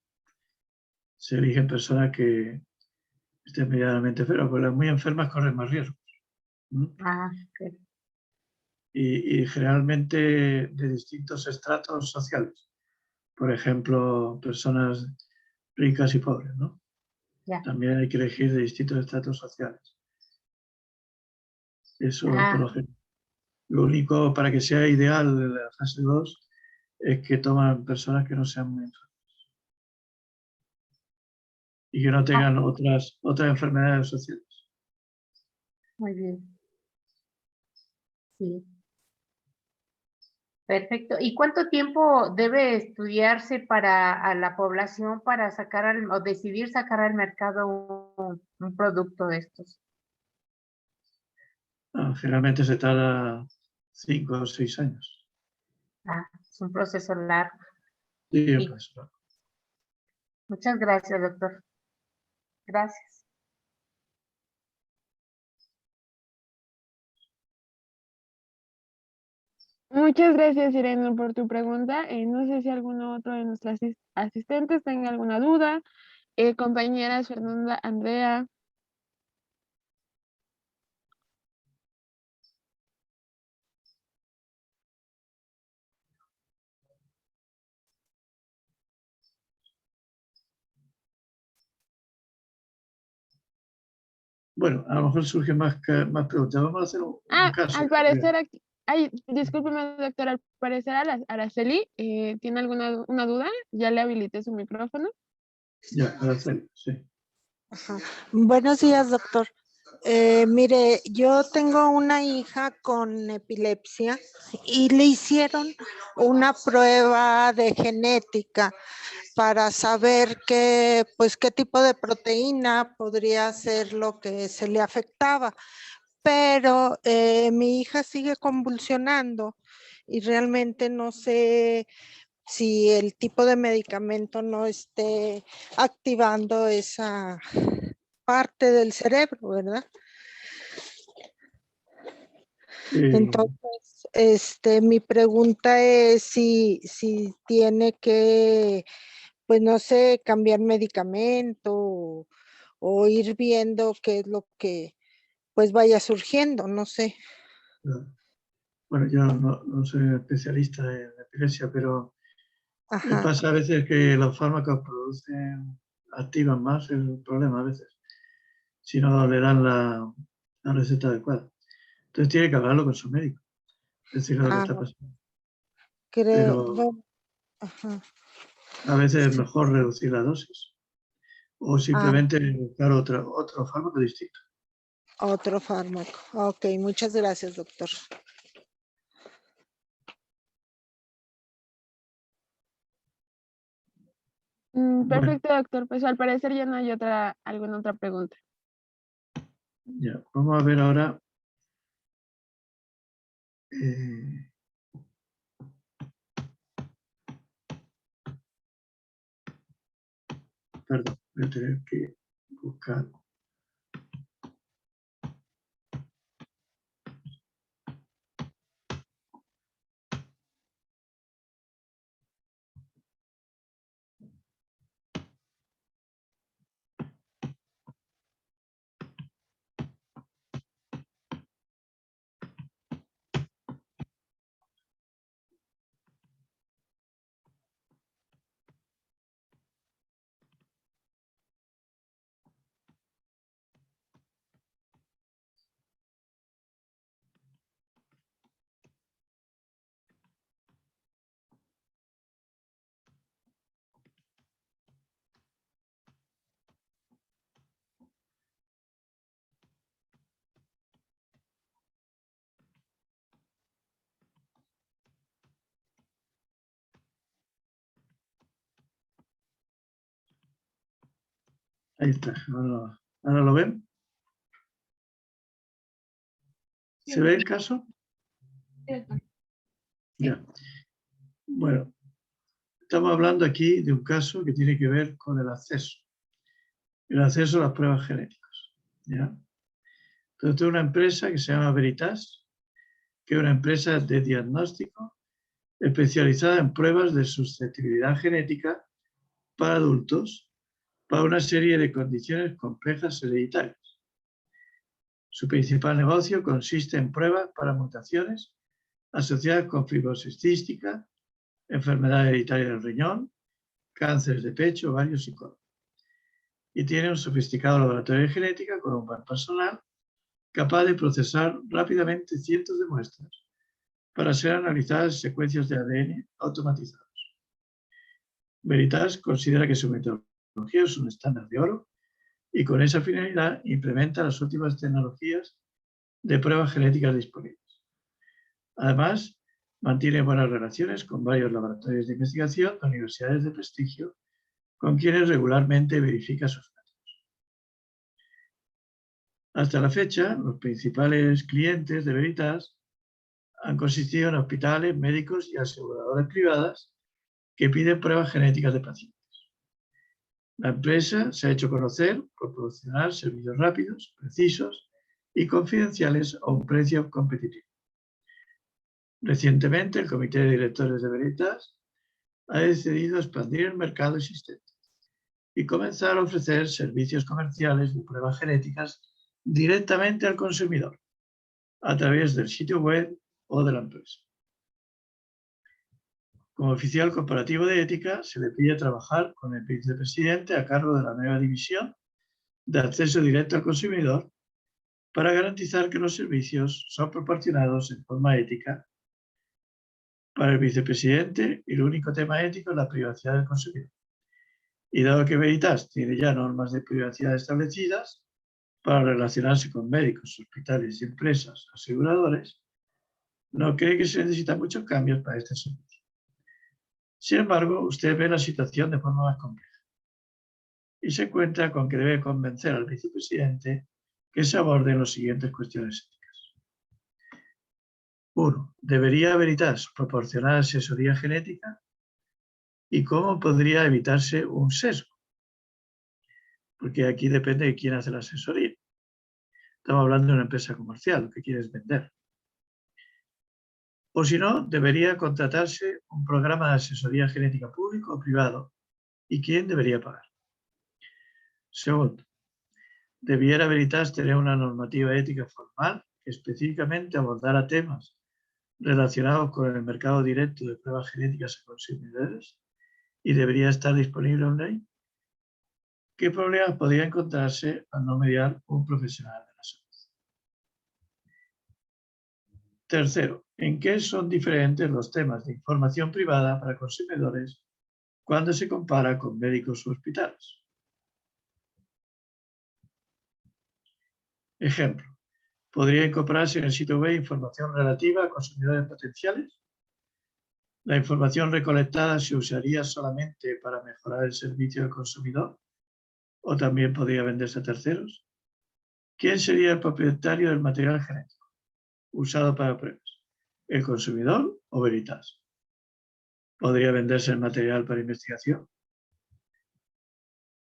Se eligen personas que estén medianamente enfermas, porque las muy enfermas corren más riesgos. Ah, ok. Y generalmente de distintos estratos sociales. Por ejemplo, personas ricas y pobres, ¿no? Ya. También hay que elegir de distintos estratos sociales. Eso por Ah, lo general. Lo único para que sea ideal la fase 2 es que toman personas que no sean muy enfermas y que no tengan otras enfermedades sociales. Muy bien. Sí. Perfecto. ¿Y cuánto tiempo debe estudiarse para a la población para sacar o decidir sacar al mercado un producto de estos? Generalmente se tarda 5 o 6 años. Es un proceso largo. Sí, Sí. pues, Muchas gracias, doctor. Gracias. Muchas gracias, Irene, por tu pregunta. No sé si alguno otro de nuestros asistentes tenga alguna duda. Compañeras Fernanda, Andrea. bueno, a lo mejor surgen más preguntas. Vamos a hacer un caso. Al parecer aquí, discúlpeme, doctor, al parecer Araceli tiene una duda. Ya le habilité su micrófono. Ya, Araceli, sí. Ajá. Buenos días, doctor. Mire, yo tengo una hija con epilepsia y le hicieron una prueba de genética para saber qué tipo de proteína podría ser lo que se le afectaba. Pero mi hija sigue convulsionando y realmente no sé si el tipo de medicamento no esté activando esa parte del cerebro, ¿verdad? Entonces, mi pregunta es si tiene que, pues no sé, cambiar medicamento o ir viendo qué es lo que pues vaya surgiendo, no sé. Bueno, yo no soy especialista en epilepsia, pero Ajá. pasa a veces que los fármacos activan más el problema a veces, si no le dan la receta adecuada. Entonces tiene que hablarlo con su médico, decirle lo que está pasando. Creo, Pero bueno, ajá. a veces es mejor reducir la dosis o simplemente buscar otro fármaco distinto. Otro fármaco. Ok, muchas gracias, doctor. Perfecto, doctor. Pues al parecer ya no hay alguna otra pregunta. Ya, vamos a ver ahora. Perdón, voy a tener que buscar. Ahí está. ¿Ahora lo ven? ¿Se ve el caso? Ya. Bueno, estamos hablando aquí de un caso que tiene que ver con el acceso a las pruebas genéticas. ¿Ya? Entonces, tengo una empresa que se llama Veritas, que es una empresa de diagnóstico especializada en pruebas de susceptibilidad genética para adultos para una serie de condiciones complejas hereditarias. Su principal negocio consiste en pruebas para mutaciones asociadas con fibrosis cística, enfermedad hereditaria del riñón, cánceres de pecho, ovarios y colon. Y tiene un sofisticado laboratorio de genética con un buen personal capaz de procesar rápidamente cientos de muestras para ser analizadas en secuencias de ADN automatizados. Veritas considera que su metodología es un estándar de oro y con esa finalidad implementa las últimas tecnologías de pruebas genéticas disponibles. Además, mantiene buenas relaciones con varios laboratorios de investigación de universidades de prestigio con quienes regularmente verifica sus métodos. Hasta la fecha, los principales clientes de Veritas han consistido en hospitales, médicos y aseguradoras privadas que piden pruebas genéticas de pacientes. La empresa se ha hecho conocer por proporcionar servicios rápidos, precisos y confidenciales a un precio competitivo. Recientemente, el Comité de Directores de Veritas ha decidido expandir el mercado existente y comenzar a ofrecer servicios comerciales de pruebas genéticas directamente al consumidor, a través del sitio web o de la empresa. Como oficial comparativo de ética, se le pide trabajar con el vicepresidente a cargo de la nueva división de acceso directo al consumidor para garantizar que los servicios son proporcionados en forma ética. Para el vicepresidente, el único tema ético es la privacidad del consumidor. Y dado que Veritas tiene ya normas de privacidad establecidas para relacionarse con médicos, hospitales y empresas aseguradores, no cree que se necesitan muchos cambios para este servicio. Sin embargo, usted ve la situación de forma más compleja y se encuentra con que debe convencer al vicepresidente que se aborden las siguientes cuestiones éticas. 1. ¿Debería Veritas proporcionar asesoría genética? ¿Y cómo podría evitarse un sesgo? Porque aquí depende de quién hace la asesoría. Estamos hablando de una empresa comercial, lo que quieres vender. O si no, debería contratarse un programa de asesoría genética público o privado. ¿Y quién debería pagar? Segundo, ¿debiera Veritas tener una normativa ética formal que específicamente abordara temas relacionados con el mercado directo de pruebas genéticas a consumidores? ¿Y debería estar disponible online? ¿Qué problemas podría encontrarse al no mediar un profesional de la salud? Tercero, ¿en qué son diferentes los temas de información privada para consumidores cuando se compara con médicos o hospitales? Ejemplo, ¿podría incorporarse en el sitio web información relativa a consumidores potenciales? ¿La información recolectada se usaría solamente para mejorar el servicio al consumidor? ¿O también podría venderse a terceros? ¿Quién sería el propietario del material genético usado para pruebas? ¿El consumidor o Veritas? ¿Podría venderse el material para investigación?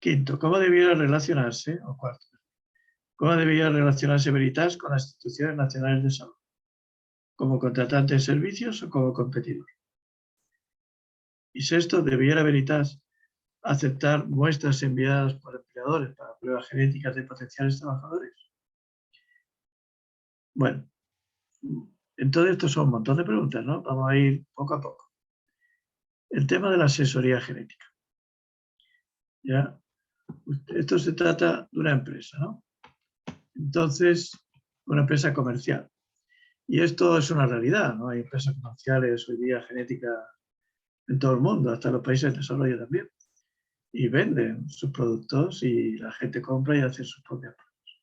Quinto, ¿cómo debiera relacionarse? O cuarto, ¿cómo debería relacionarse Veritas con las instituciones nacionales de salud? ¿Como contratante de servicios o como competidor? Y sexto, ¿debiera Veritas aceptar muestras enviadas por empleadores para pruebas genéticas de potenciales trabajadores? Bueno, en todo esto son un montón de preguntas, ¿no? Vamos a ir poco a poco. El tema de la asesoría genética. ¿Ya? Esto se trata de una empresa, ¿no? Entonces, una empresa comercial. Y esto es una realidad, ¿no? Hay empresas comerciales hoy día genéticas en todo el mundo, hasta los países de desarrollo también. Y venden sus productos y la gente compra y hace sus propias pruebas.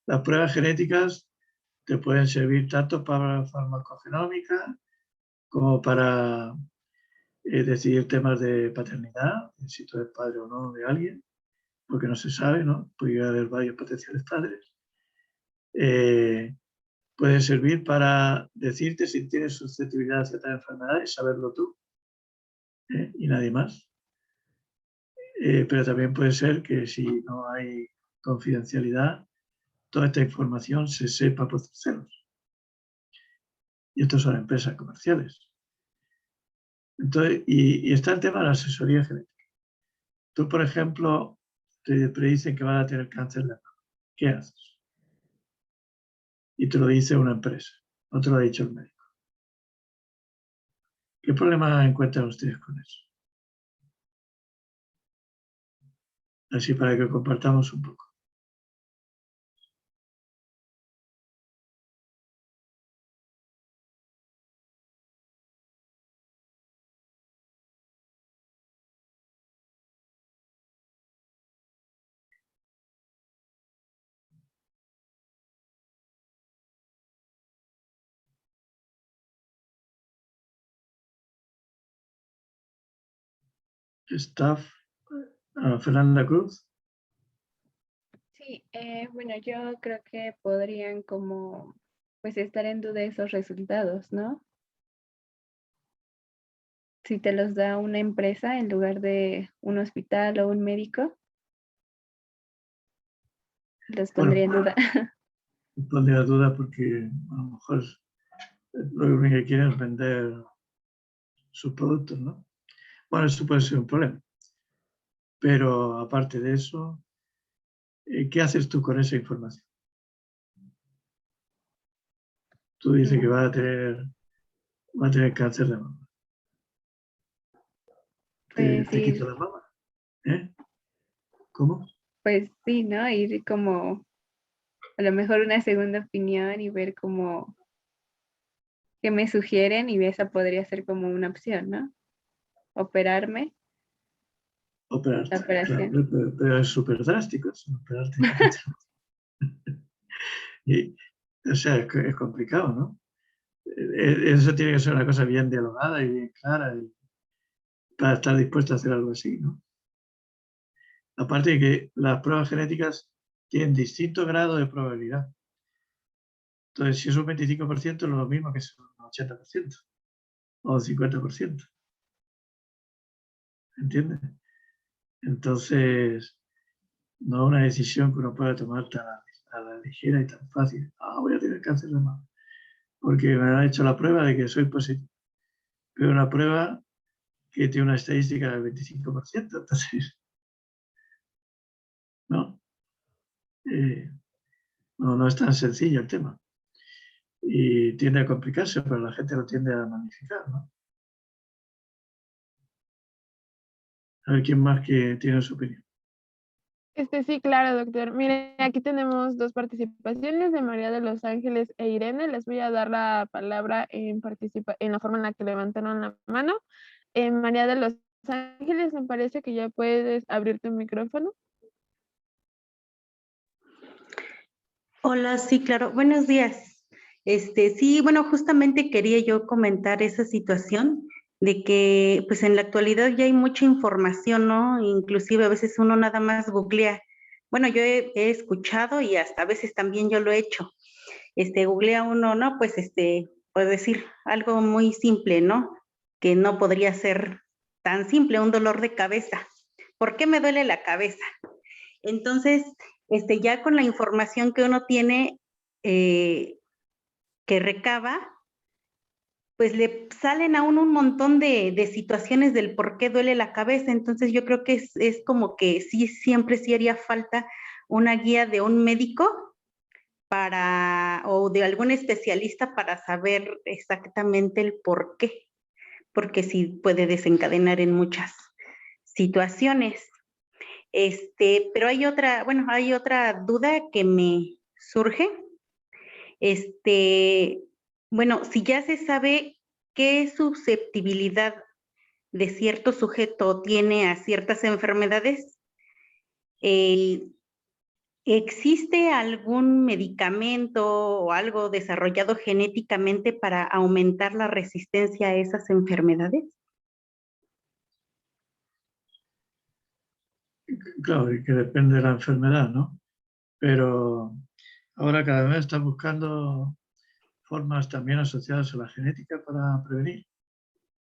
Las pruebas genéticas te pueden servir tanto para farmacogenómica como para decidir temas de paternidad, si tú eres padre o no de alguien, porque no se sabe, ¿no? Puede haber varios potenciales padres. Puede servir para decirte si tienes susceptibilidad a ciertas enfermedades, saberlo tú y nadie más. Pero también puede ser que si no hay confidencialidad, toda esta información se sepa por terceros. Y estos son empresas comerciales. Entonces, y está el tema de la asesoría genética. Tú, por ejemplo, te predicen que vas a tener cáncer de mama. ¿Qué haces? Y te lo dice una empresa, no te lo ha dicho el médico. ¿Qué problemas encuentran ustedes con eso? Así para que compartamos un poco. Staff, Fernanda Cruz. Sí, bueno, yo creo que podrían como, pues, estar en duda esos resultados, ¿no? Si te los da una empresa en lugar de un hospital o un médico, los pondría en duda. Pondría duda porque a lo mejor lo único que quieren es vender sus productos, ¿no? Bueno, eso puede ser un problema. Pero aparte de eso, ¿qué haces tú con esa información? Tú dices que va a tener cáncer de mama. Pues ¿Te sí, quita la mama? ¿Eh? ¿Cómo? pues sí, ¿no? Ir como a lo mejor una segunda opinión y ver como qué me sugieren y esa podría ser como una opción, ¿no? Operarme, la Operarte, claro, operación. pero es súper drástico eso, operarte. Y, o sea, es complicado, ¿no? Eso tiene que ser una cosa bien dialogada y bien clara y para estar dispuesto a hacer algo así, ¿no? Aparte de que las pruebas genéticas tienen distinto grado de probabilidad. Entonces, si es un 25%, es lo mismo que es un 80% o un 50%. ¿Entiendes? Entonces, no es una decisión que uno pueda tomar tan a la ligera y tan fácil. Ah, voy a tener cáncer de mama. Porque me han hecho la prueba de que soy positivo. Pero una prueba que tiene una estadística del 25%, entonces, ¿no? No es tan sencillo el tema. Y tiende a complicarse, pero la gente lo tiende a magnificar, ¿no? A ver quién más que tiene su opinión. Sí, claro, doctor. Mire, aquí tenemos dos participaciones de María de los Ángeles e Irene. Les voy a dar la palabra en la forma en la que levantaron la mano. María de los Ángeles, me parece que ya puedes abrir tu micrófono. Hola, sí, claro. Buenos días. Sí, bueno, justamente quería yo comentar esa situación de que, pues en la actualidad ya hay mucha información, ¿no? Inclusive a veces uno nada más googlea. Bueno, yo he escuchado y hasta a veces también yo lo he hecho. Googlea uno, ¿no? Pues puedo decir algo muy simple, ¿no? Que no podría ser tan simple, un dolor de cabeza. ¿Por qué me duele la cabeza? Entonces, ya con la información que uno tiene, que recaba, pues le salen a uno un montón de situaciones del por qué duele la cabeza. Entonces yo creo que es como que sí, siempre sí haría falta una guía de un médico o de algún especialista para saber exactamente el por qué, porque sí puede desencadenar en muchas situaciones. Pero hay otra duda que me surge. Bueno, si ya se sabe qué susceptibilidad de cierto sujeto tiene a ciertas enfermedades, ¿existe algún medicamento o algo desarrollado genéticamente para aumentar la resistencia a esas enfermedades? Claro, y que depende de la enfermedad, ¿no? Pero ahora cada vez están buscando formas también asociadas a la genética para prevenir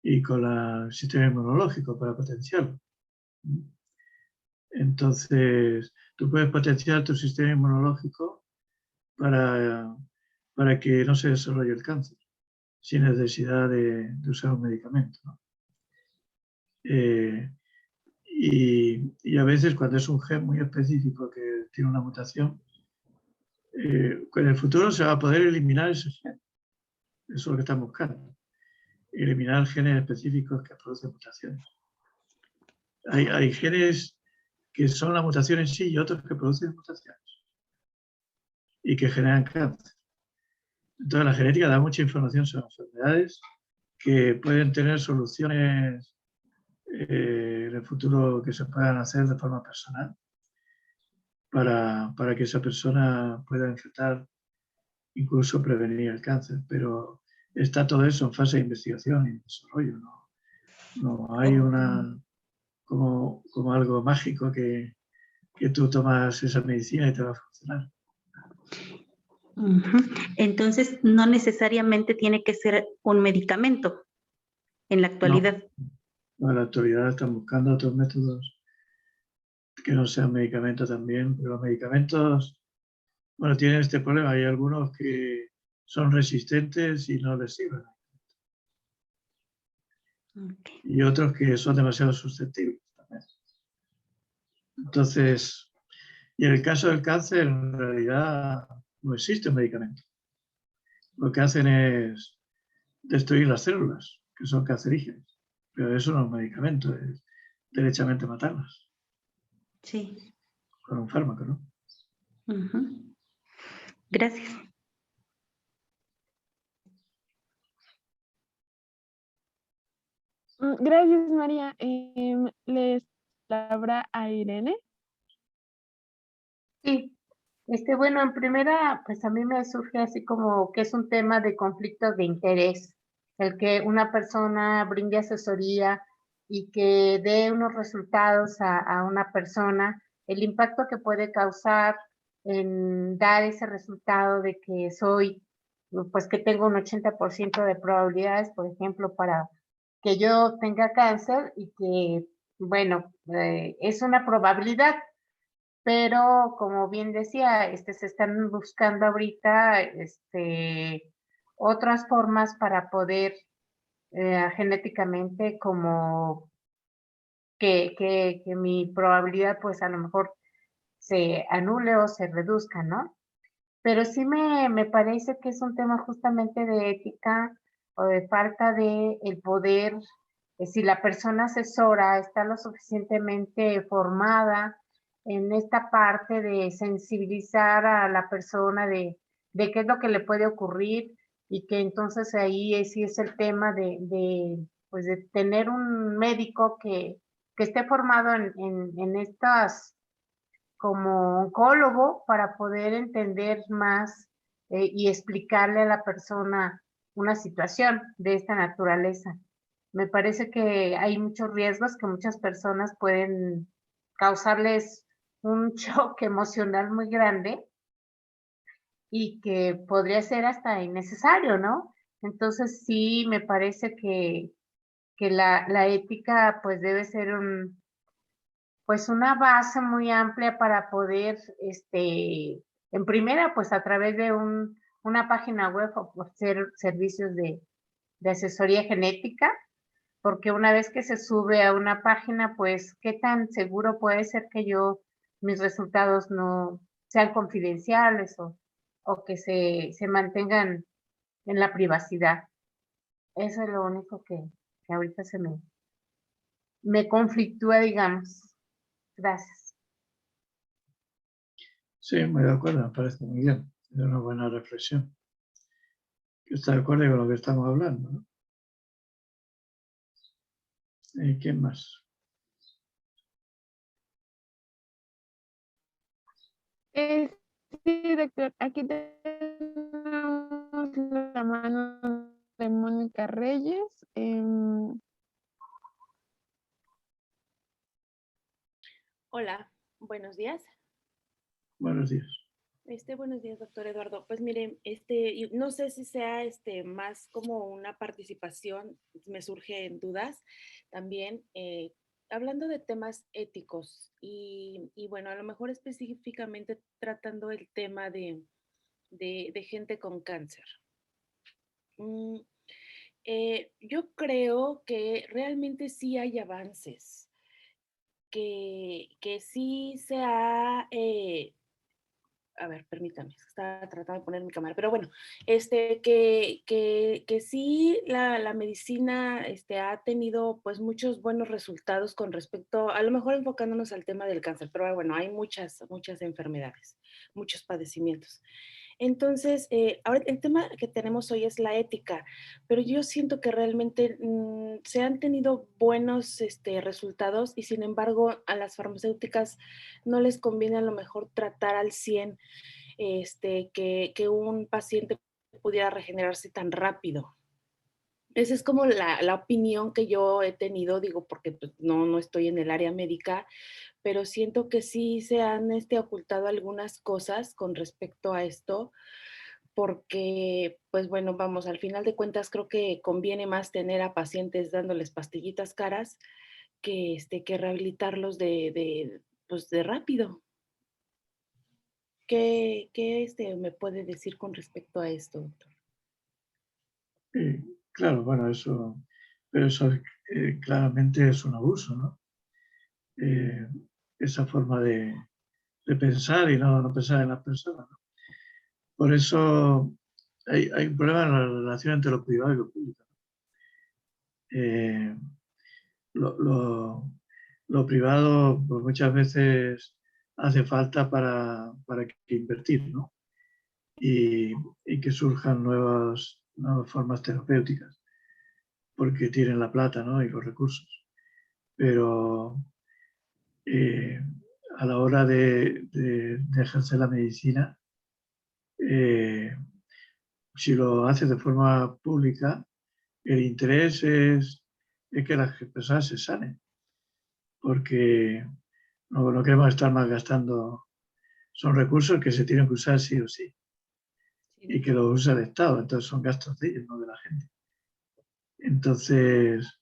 y con el sistema inmunológico para potenciarlo. Entonces, tú puedes potenciar tu sistema inmunológico para que no se desarrolle el cáncer sin necesidad de usar un medicamento, ¿no? Y a veces cuando es un gen muy específico que tiene una mutación, en el futuro se va a poder eliminar ese gen. Eso es lo que están buscando. Eliminar genes específicos que producen mutaciones. Hay genes que son la mutación en sí y otros que producen mutaciones y que generan cáncer. Entonces la genética da mucha información sobre enfermedades que pueden tener soluciones en el futuro que se puedan hacer de forma personal para que esa persona pueda enfrentar, incluso prevenir el cáncer. Pero está todo eso en fase de investigación y desarrollo. No hay una como algo mágico que tú tomas esa medicina y te va a funcionar. Entonces, no necesariamente tiene que ser un medicamento en la actualidad. No, en la actualidad están buscando otros métodos que no sean medicamentos también, pero los medicamentos, bueno, tienen este problema. Hay algunos que son resistentes y no les sirven. Okay. Y otros que son demasiado susceptibles también. Entonces, y en el caso del cáncer, en realidad no existe un medicamento. Lo que hacen es destruir las células, que son cancerígenas. Pero eso no es un medicamento, es derechamente matarlas. Sí. Con un fármaco, ¿no? Gracias. Gracias, María. Les palabra a Irene. Sí, bueno, en primera, pues a mí me surge así como que es un tema de conflictos de interés, el que una persona brinde asesoría y que dé unos resultados a una persona, el impacto que puede causar en dar ese resultado de que pues que tengo un 80% de probabilidades, por ejemplo, para que yo tenga cáncer y que, bueno, es una probabilidad, pero como bien decía, se están buscando ahorita otras formas para poder genéticamente como que mi probabilidad pues a lo mejor se anule o se reduzca, ¿no? Pero sí me parece que es un tema justamente de ética o de falta de el poder, si la persona asesora está lo suficientemente formada en esta parte de sensibilizar a la persona de qué es lo que le puede ocurrir y que entonces ahí sí es el tema pues de tener un médico que esté formado en estas como oncólogo para poder entender más y explicarle a la persona una situación de esta naturaleza. Me parece que hay muchos riesgos que muchas personas pueden causarles un shock emocional muy grande y que podría ser hasta innecesario, ¿no? Entonces sí, me parece que la ética pues debe ser pues una base muy amplia para poder, en primera, pues a través de una página web ofrecer servicios de asesoría genética, porque una vez que se sube a una página, pues qué tan seguro puede ser que mis resultados no sean confidenciales o que se mantengan en la privacidad. Eso es lo único que ahorita me conflictúa, digamos. Gracias. Sí, muy de acuerdo, me parece muy bien. Es una buena reflexión. Que está de acuerdo con lo que estamos hablando, ¿no? ¿Quién más? Sí, doctor, aquí tenemos la mano de Mónica Reyes. Hola, buenos días. Buenos días. Buenos días, doctor Eduardo. Pues mire, no sé si sea más como una participación, me surgen dudas también, hablando de temas éticos y bueno, a lo mejor específicamente tratando el tema de gente con cáncer. Yo creo que realmente sí hay avances, que sí se ha a ver, permítame, estaba tratando de poner mi cámara, pero bueno, que sí la medicina ha tenido pues muchos buenos resultados con respecto, a lo mejor enfocándonos al tema del cáncer, pero bueno, hay muchas enfermedades, muchos padecimientos. Entonces, ahora el tema que tenemos hoy es la ética, pero yo siento que realmente se han tenido buenos resultados y sin embargo a las farmacéuticas no les conviene a lo mejor tratar al 100 que un paciente pudiera regenerarse tan rápido. Esa es como la opinión que yo he tenido, digo, porque pues, no estoy en el área médica, pero siento que sí se han ocultado algunas cosas con respecto a esto, porque, pues bueno, vamos, al final de cuentas creo que conviene más tener a pacientes dándoles pastillitas caras que rehabilitarlos pues de rápido. ¿Qué me puede decir con respecto a esto, doctor? Claro, bueno, pero eso claramente es un abuso, ¿no? Esa forma de pensar y no pensar en las personas, ¿no? Por eso hay un problema en la relación entre lo privado y lo público. Lo privado pues muchas veces hace falta para que invertir, ¿no? Y que surjan nuevas formas terapéuticas, porque tienen la plata, ¿no? Y los recursos. Pero a la hora de ejercer la medicina, si lo haces de forma pública, el interés es que las personas se sanen, porque no queremos estar malgastando. Son recursos que se tienen que usar sí o sí, y que los usa el Estado, entonces son gastos de ellos, no de la gente. Entonces,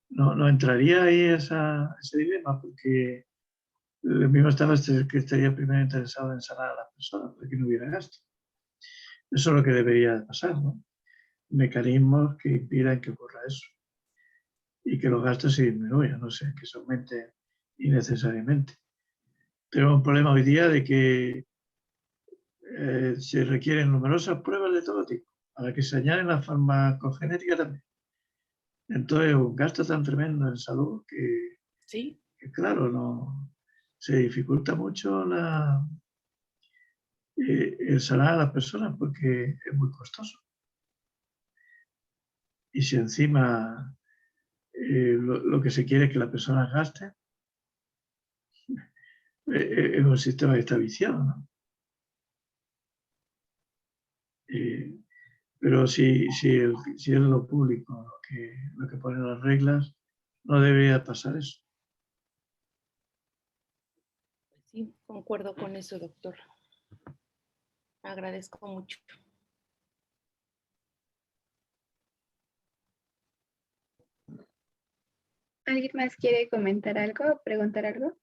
no entraría ahí ese dilema, porque el mismo Estado es el que estaría primero interesado en sanar a las personas, para que no hubiera gasto. Eso es lo que debería pasar, ¿no? Mecanismos que impidan que ocurra eso y que los gastos se disminuyan, no sé, que se aumenten innecesariamente. Tenemos un problema hoy día de que se requieren numerosas pruebas de todo tipo, para que se añaden la farmacogenética también. Entonces, un gasto tan tremendo en salud Sí. que claro, se dificulta mucho el sanar a las personas porque es muy costoso. Y si encima lo que se quiere es que las personas gasten, es un sistema que está viciado, ¿no? Pero si es lo público lo que pone las reglas, no debería pasar eso. Sí, concuerdo con eso, doctor. Agradezco mucho. ¿Alguien más quiere comentar algo o preguntar algo?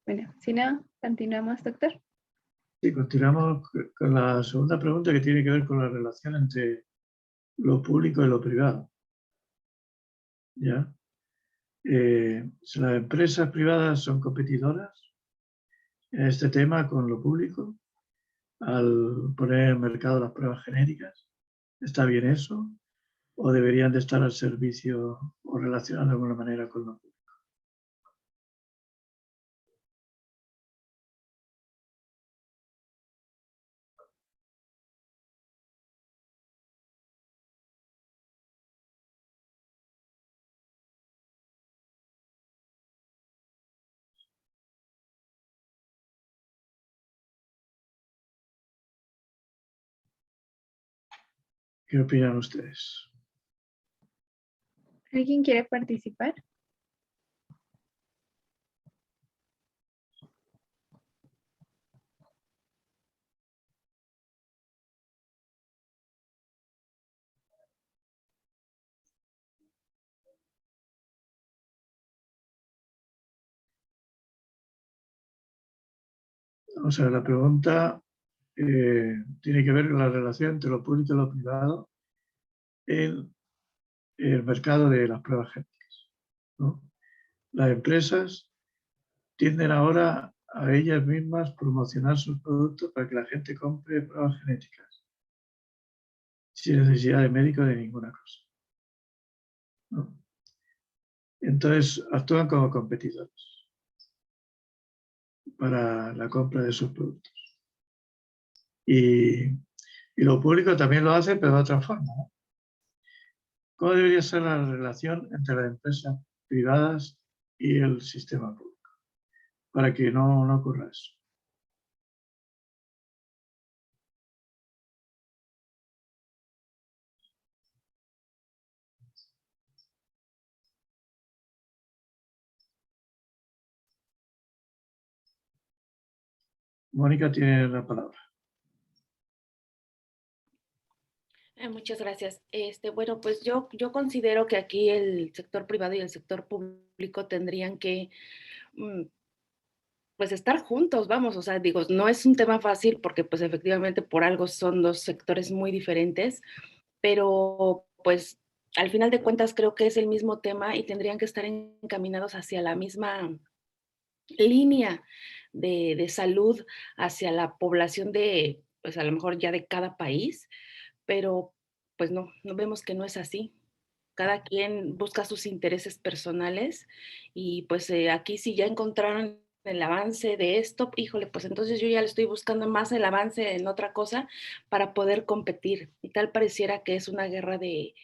Bueno, si no, continuamos, doctor. Sí, continuamos con la segunda pregunta, que tiene que ver con la relación entre lo público y lo privado. ¿Ya? Si las empresas privadas son competidoras en este tema con lo público, al poner en el mercado las pruebas genéricas, ¿está bien eso? ¿O deberían de estar al servicio o relacionadas de alguna manera con lo público? ¿Qué opinan ustedes? ¿Alguien quiere participar? O sea, la pregunta tiene que ver con la relación entre lo público y lo privado en el mercado de las pruebas genéticas, ¿no? Las empresas tienden ahora a ellas mismas promocionar sus productos para que la gente compre pruebas genéticas, sin necesidad de médico de ninguna cosa, ¿no? Entonces actúan como competidores para la compra de sus productos. Y lo público también lo hace, pero de otra forma, ¿no? ¿Cómo debería ser la relación entre las empresas privadas y el sistema público para que no ocurra eso? Mónica tiene la palabra. Muchas gracias. Bueno, pues yo considero que aquí el sector privado y el sector público tendrían que pues estar juntos, vamos, o sea, digo, no es un tema fácil porque pues efectivamente por algo son dos sectores muy diferentes, pero pues al final de cuentas creo que es el mismo tema y tendrían que estar encaminados hacia la misma línea de salud, hacia la población de, pues a lo mejor ya de cada país, pero pues no vemos que no es así. Cada quien busca sus intereses personales y pues aquí si ya encontraron el avance de esto, híjole, pues entonces yo ya le estoy buscando más el avance en otra cosa para poder competir. Y tal pareciera que es una guerra de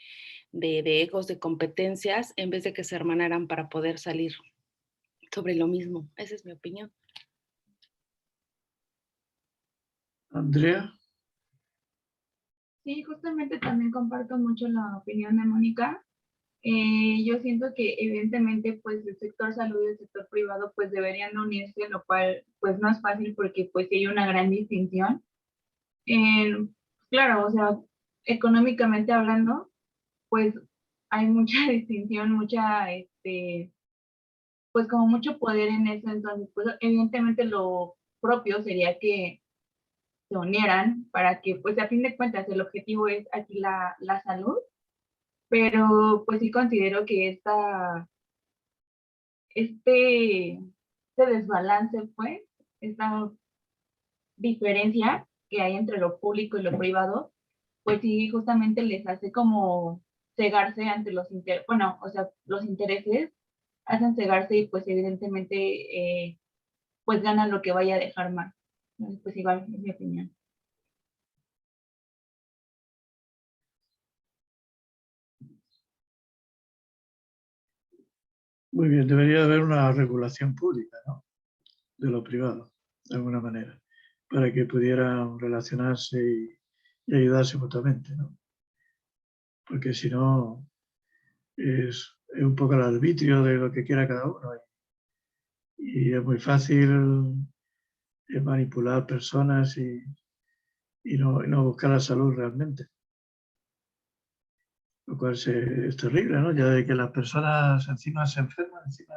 egos, de competencias, en vez de que se hermanaran para poder salir sobre lo mismo. Esa es mi opinión. Andrea. Sí, justamente también comparto mucho la opinión de Mónica. Yo siento que evidentemente pues el sector salud y el sector privado pues deberían unirse, lo cual pues no es fácil porque pues sí hay una gran distinción. Claro, o sea, económicamente hablando, pues hay mucha distinción, pues como mucho poder en eso, entonces pues evidentemente lo propio sería que se unieran para que pues a fin de cuentas el objetivo es aquí la salud, pero pues sí considero que este desbalance, pues, esta diferencia que hay entre lo público y lo privado, pues sí, justamente les hace como cegarse ante los intereses, bueno, o sea, los intereses hacen cegarse y pues evidentemente pues gana lo que vaya a dejar más. Entonces, pues igual es mi opinión. Muy bien, debería haber una regulación pública, ¿no? De lo privado, de alguna manera, para que pudieran relacionarse y ayudarse mutuamente, ¿no? Porque si no, es un poco el arbitrio de lo que quiera cada uno. Y es muy fácil manipular personas y no buscar la salud realmente. Lo cual es terrible, ¿no? Ya de que las personas encima se enferman, encima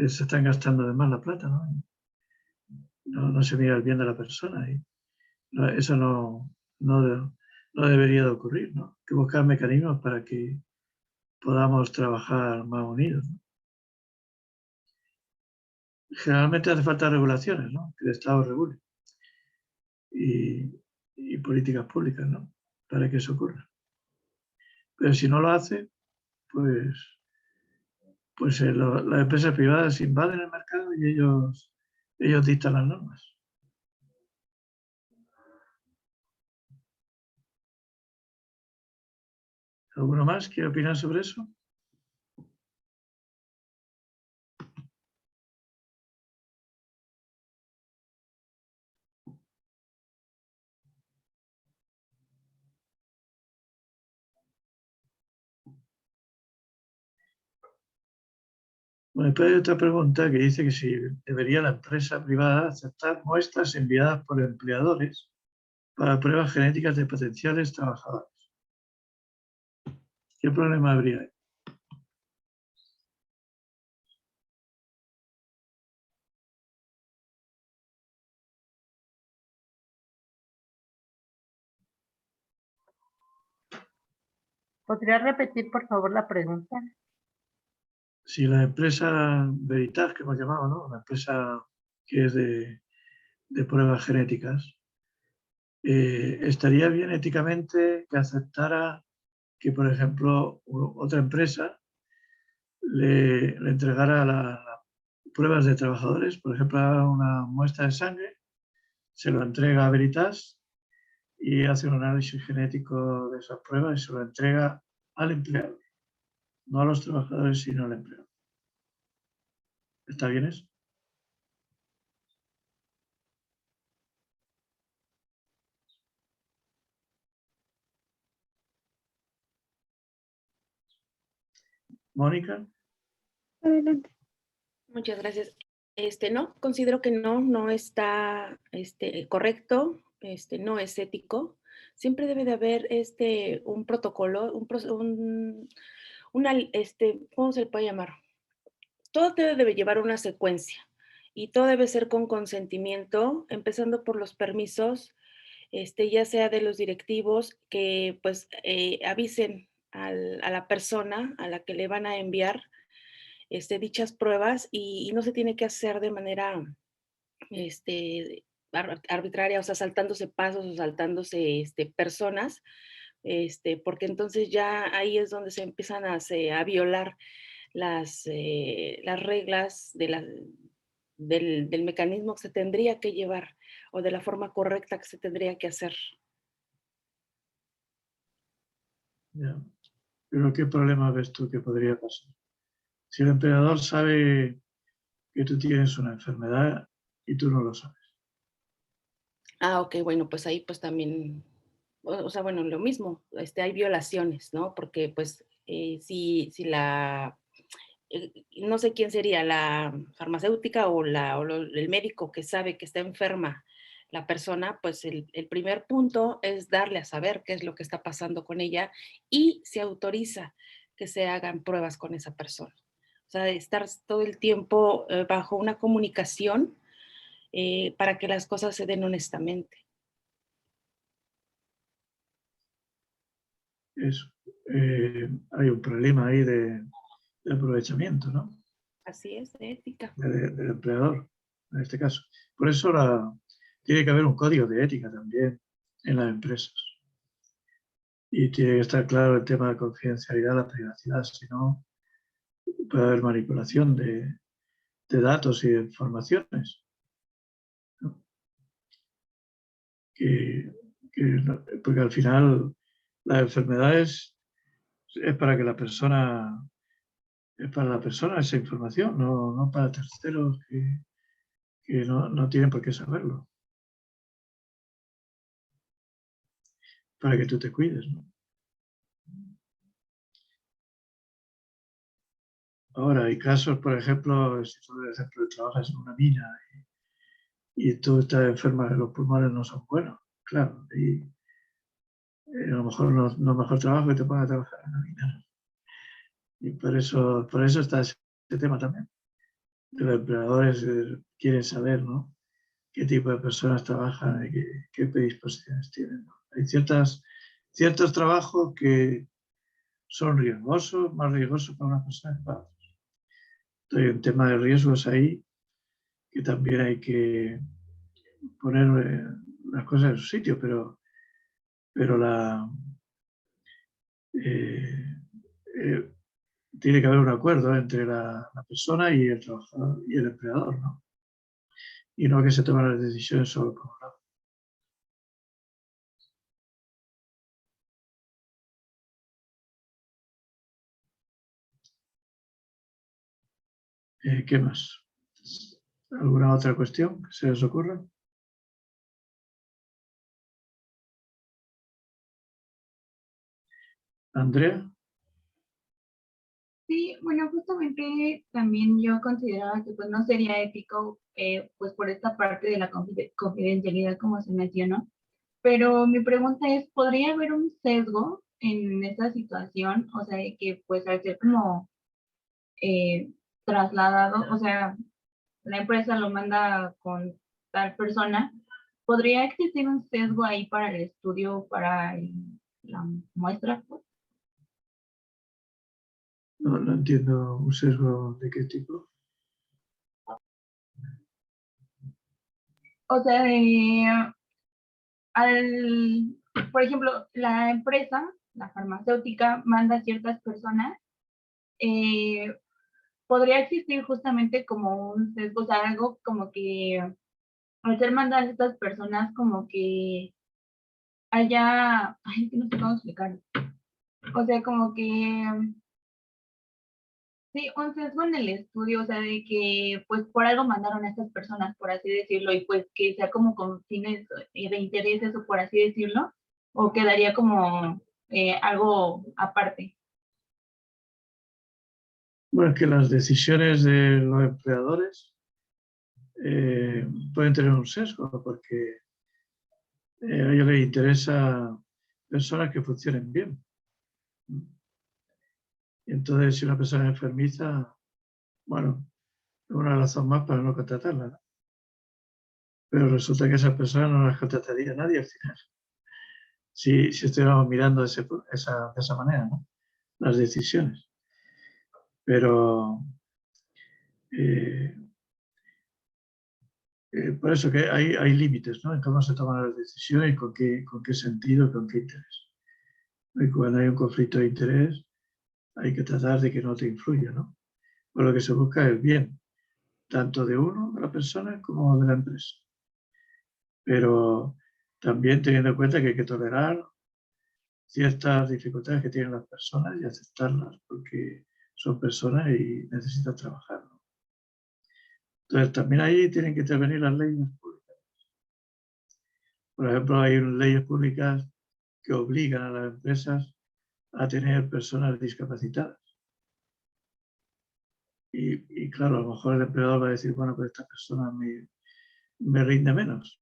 se están gastando de más la plata, ¿no? No se mira el bien de la persona y eso no debería de ocurrir, ¿no? Hay que buscar mecanismos para que podamos trabajar más unidos, ¿no? Generalmente hace falta regulaciones, ¿no? Que el Estado regule y políticas públicas, ¿no? Para que eso ocurra. Pero si no lo hace, pues las empresas privadas invaden el mercado y ellos dictan las normas. ¿Alguno más quiere opinar sobre eso? Bueno, después hay otra pregunta que dice que si debería la empresa privada aceptar muestras enviadas por empleadores para pruebas genéticas de potenciales trabajadores. ¿Qué problema habría ahí? ¿Podría repetir, por favor, la pregunta? Si la empresa Veritas, que hemos llamado, ¿no? Una empresa que es de pruebas genéticas, estaría bien éticamente que aceptara que, por ejemplo, otra empresa le entregara las pruebas de trabajadores, por ejemplo, una muestra de sangre, se lo entrega a Veritas y hace un análisis genético de esas pruebas y se lo entrega al empleado, no a los trabajadores, sino al empleado. ¿Está bien eso? Mónica. Adelante. Muchas gracias. No, considero que no está correcto, no es ético. Siempre debe de haber un protocolo, ¿cómo se le puede llamar? Todo debe llevar una secuencia y todo debe ser con consentimiento, empezando por los permisos, ya sea de los directivos que pues avisen a la persona a la que le van a enviar dichas pruebas y no se tiene que hacer de manera arbitraria, o sea, saltándose pasos o saltándose personas, porque entonces ya ahí es donde se empiezan a violar las reglas del mecanismo que se tendría que llevar o de la forma correcta que se tendría que hacer. Ya. Pero ¿qué problema ves tú que podría pasar? Si el empleador sabe que tú tienes una enfermedad y tú no lo sabes. Ok, bueno, pues ahí pues también, o sea, bueno, lo mismo, hay violaciones, ¿no? Porque pues si no sé quién sería, la farmacéutica o el médico que sabe que está enferma la persona, pues el primer punto es darle a saber qué es lo que está pasando con ella y se autoriza que se hagan pruebas con esa persona. O sea, estar todo el tiempo bajo una comunicación para que las cosas se den honestamente. Hay un problema ahí de aprovechamiento, ¿no? Así es, de ética. Del empleador, en este caso. Por eso tiene que haber un código de ética también en las empresas. Y tiene que estar claro el tema de confidencialidad, la privacidad, si no puede haber manipulación de datos y de informaciones, ¿no? Porque al final las enfermedades es para que la persona, es para la persona esa información, no para terceros que no tienen por qué saberlo. Para que tú te cuides, ¿no? Ahora, hay casos, por ejemplo, si tú, por ejemplo, trabajas en una mina y tú estás enferma, los pulmones no son buenos, claro, y a lo mejor no es mejor trabajo que te pongas a trabajar en una mina. Y por eso está ese tema también. Los empleadores quieren saber, ¿no?, qué tipo de personas trabajan y qué predisposiciones tienen, ¿no? Hay ciertos trabajos que son riesgosos, más riesgosos para una persona que para otra. Hay un tema de riesgos ahí que también hay que poner las cosas en su sitio, pero tiene que haber un acuerdo entre la persona y el trabajador y el empleador, ¿no? Y no que se tomen las decisiones solo por un lado. ¿Qué más? ¿Alguna otra cuestión que se les ocurra? Andrea. Sí, bueno, justamente también yo consideraba que pues no sería ético, pues por esta parte de la confidencialidad como se mencionó, pero mi pregunta es, ¿podría haber un sesgo en esa situación? O sea, de que pues al ser como eh, trasladado, o sea, la empresa lo manda con tal persona, ¿podría existir un sesgo ahí para el estudio, para la muestra? No entiendo un sesgo de qué tipo. O sea, por ejemplo, la empresa, la farmacéutica, manda a ciertas personas, podría existir justamente como un sesgo, o sea, algo como que al ser mandadas a estas personas, como que haya, ay, que no sé cómo explicarlo. O sea, como que sí, un sesgo en el estudio, o sea, de que pues por algo mandaron a estas personas, por así decirlo, y pues que sea como con fines de intereses o por así decirlo, o quedaría como algo aparte. Bueno, es que las decisiones de los empleadores pueden tener un sesgo porque a ellos les interesa personas que funcionen bien. Y entonces, si una persona es enfermiza, bueno, es una razón más para no contratarla, ¿no? Pero resulta que esas personas no las contrataría nadie al final. Si estuviéramos mirando de esa manera, ¿no? Las decisiones. Pero por eso que hay límites, ¿no? En cómo se toman las decisiones y con qué sentido, con qué interés. Y cuando hay un conflicto de interés, hay que tratar de que no te influya, ¿no? Por lo que se busca es el bien, tanto de uno, de la persona, como de la empresa. Pero también teniendo en cuenta que hay que tolerar ciertas dificultades que tienen las personas y aceptarlas, porque son personas y necesitan trabajar, ¿no? Entonces, también ahí tienen que intervenir las leyes públicas. Por ejemplo, hay leyes públicas que obligan a las empresas a tener personas discapacitadas. Y claro, a lo mejor el empleador va a decir, bueno, pues esta persona me rinde menos.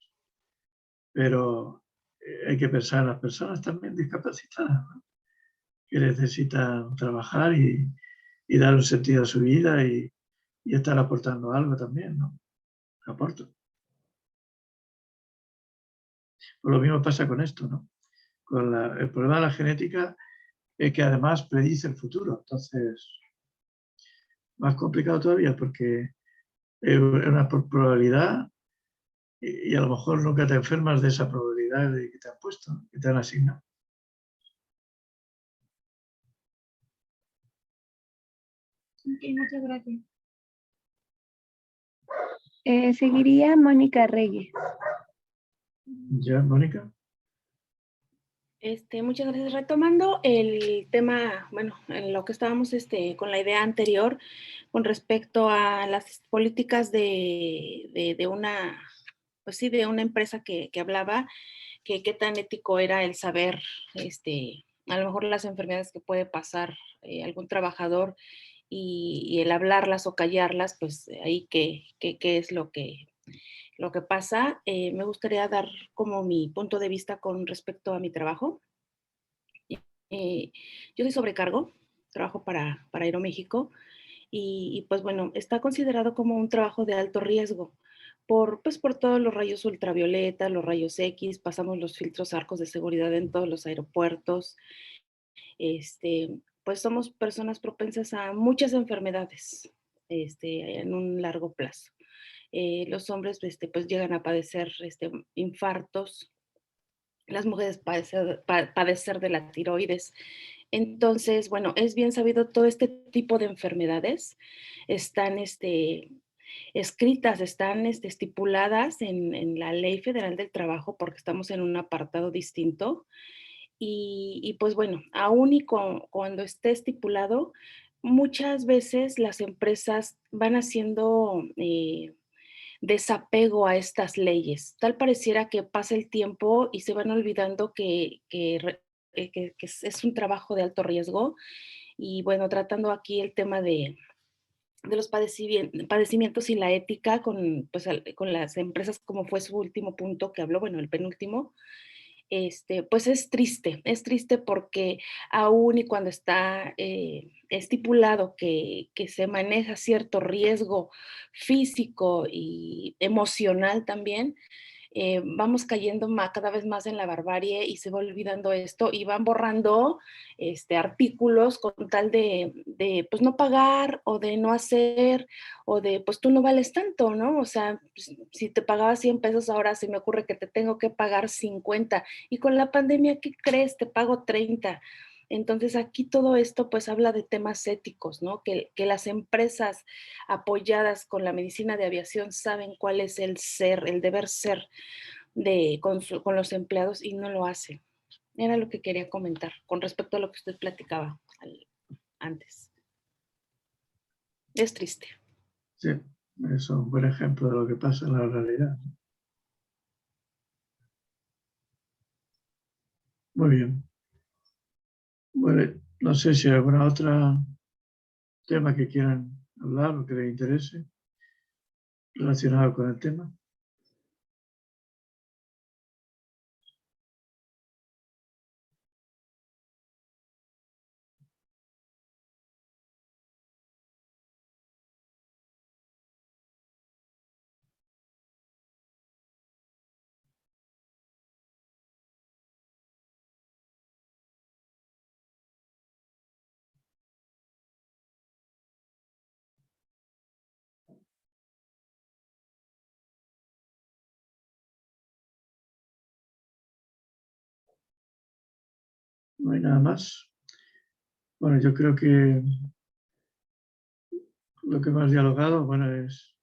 Pero hay que pensar en las personas también discapacitadas, ¿no? Que necesitan trabajar y dar un sentido a su vida y estar aportando algo también, ¿no? Aporto. Pues lo mismo pasa con esto, ¿no? El problema de la genética es que además predice el futuro. Entonces, más complicado todavía porque es una probabilidad y a lo mejor nunca te enfermas de esa probabilidad que te han puesto, ¿no? Que te han asignado. Ok, muchas gracias. Seguiría Mónica Reyes. ¿Ya, Mónica? Muchas gracias. Retomando el tema, bueno, en lo que estábamos con la idea anterior con respecto a las políticas de una, pues sí, de una empresa que hablaba, que qué tan ético era el saber, a lo mejor las enfermedades que puede pasar algún trabajador y el hablarlas o callarlas, pues ahí qué es lo que pasa. Me gustaría dar como mi punto de vista con respecto a mi trabajo. Yo soy sobrecargo, trabajo para Aeroméxico y pues bueno, está considerado como un trabajo de alto riesgo pues por todos los rayos ultravioleta, los rayos X, pasamos los filtros arcos de seguridad en todos los aeropuertos. Pues somos personas propensas a muchas enfermedades en un largo plazo. Los hombres pues llegan a padecer infartos, las mujeres padecer de la tiroides. Entonces, bueno, es bien sabido todo este tipo de enfermedades están escritas, están estipuladas en la Ley Federal del Trabajo porque estamos en un apartado distinto. Y pues bueno, aún y cuando esté estipulado, muchas veces las empresas van haciendo desapego a estas leyes. Tal pareciera que pasa el tiempo y se van olvidando que es un trabajo de alto riesgo. Y bueno, tratando aquí el tema de los padecimientos y la ética pues, con las empresas, como fue su último punto que habló, bueno, el penúltimo, pues es triste porque aún y cuando está estipulado que se maneja cierto riesgo físico y emocional también, vamos cayendo cada vez más en la barbarie y se va olvidando esto y van borrando artículos con tal de pues no pagar o de no hacer o de pues tú no vales tanto, ¿no? O sea, pues, si te pagaba 100 pesos, ahora se me ocurre que te tengo que pagar 50 y con la pandemia, ¿qué crees? Te pago 30. Entonces aquí todo esto pues habla de temas éticos, ¿no? Que las empresas apoyadas con la medicina de aviación saben cuál es el deber ser con los empleados y no lo hacen. Era lo que quería comentar con respecto a lo que usted platicaba antes. Es triste. Sí, es un buen ejemplo de lo que pasa en la realidad. Muy bien. Bueno, no sé si hay alguna otra tema que quieran hablar o que les interese relacionado con el tema. No hay nada más. Bueno, yo creo que lo que hemos dialogado, bueno, es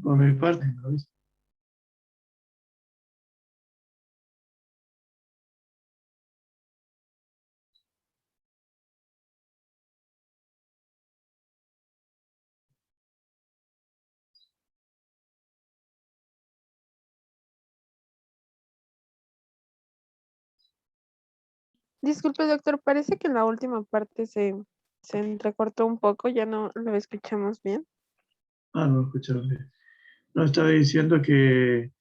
por mi parte, ¿no? Disculpe, doctor, parece que en la última parte se entrecortó un poco, ya no lo escuchamos bien. Ah, no lo escucharon bien. No, estaba diciendo que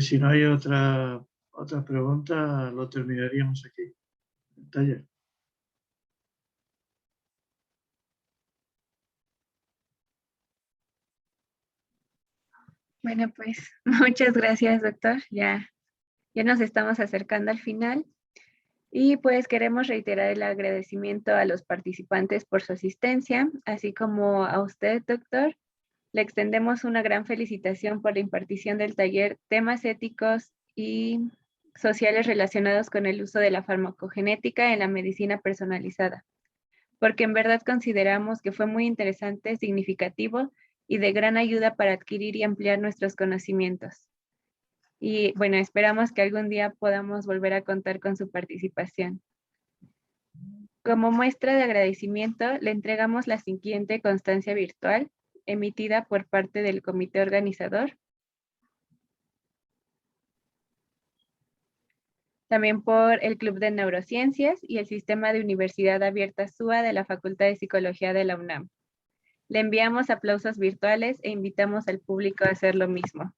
si no hay otra pregunta, lo terminaríamos aquí, el taller. Bueno, pues muchas gracias, doctor. Ya nos estamos acercando al final. Y pues queremos reiterar el agradecimiento a los participantes por su asistencia, así como a usted, doctor. Le extendemos una gran felicitación por la impartición del taller Temas éticos y sociales relacionados con el uso de la farmacogenética en la medicina personalizada, porque en verdad consideramos que fue muy interesante, significativo y de gran ayuda para adquirir y ampliar nuestros conocimientos. Y bueno, esperamos que algún día podamos volver a contar con su participación. Como muestra de agradecimiento, le entregamos la siguiente constancia virtual emitida por parte del comité organizador, también por el Club de Neurociencias y el Sistema de Universidad Abierta SUA de la Facultad de Psicología de la UNAM. Le enviamos aplausos virtuales e invitamos al público a hacer lo mismo.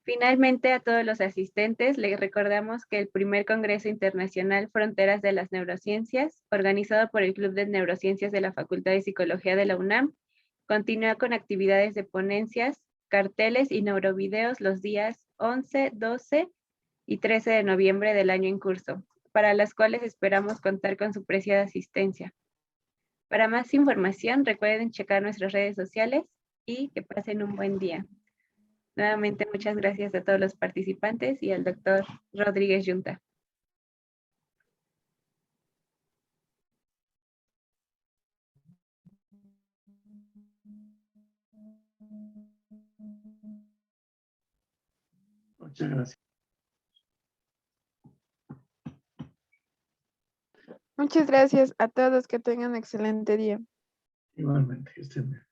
Finalmente, a todos los asistentes, les recordamos que el primer Congreso Internacional Fronteras de las Neurociencias, organizado por el Club de Neurociencias de la Facultad de Psicología de la UNAM, continúa con actividades de ponencias, carteles y neurovideos los días 11, 12 y 13 de noviembre del año en curso, para las cuales esperamos contar con su preciada asistencia. Para más información, recuerden checar nuestras redes sociales y que pasen un buen día. Nuevamente, muchas gracias a todos los participantes y al doctor Rodríguez Yunta. Muchas gracias. Muchas gracias a todos, que tengan excelente día. Igualmente, que estén bien.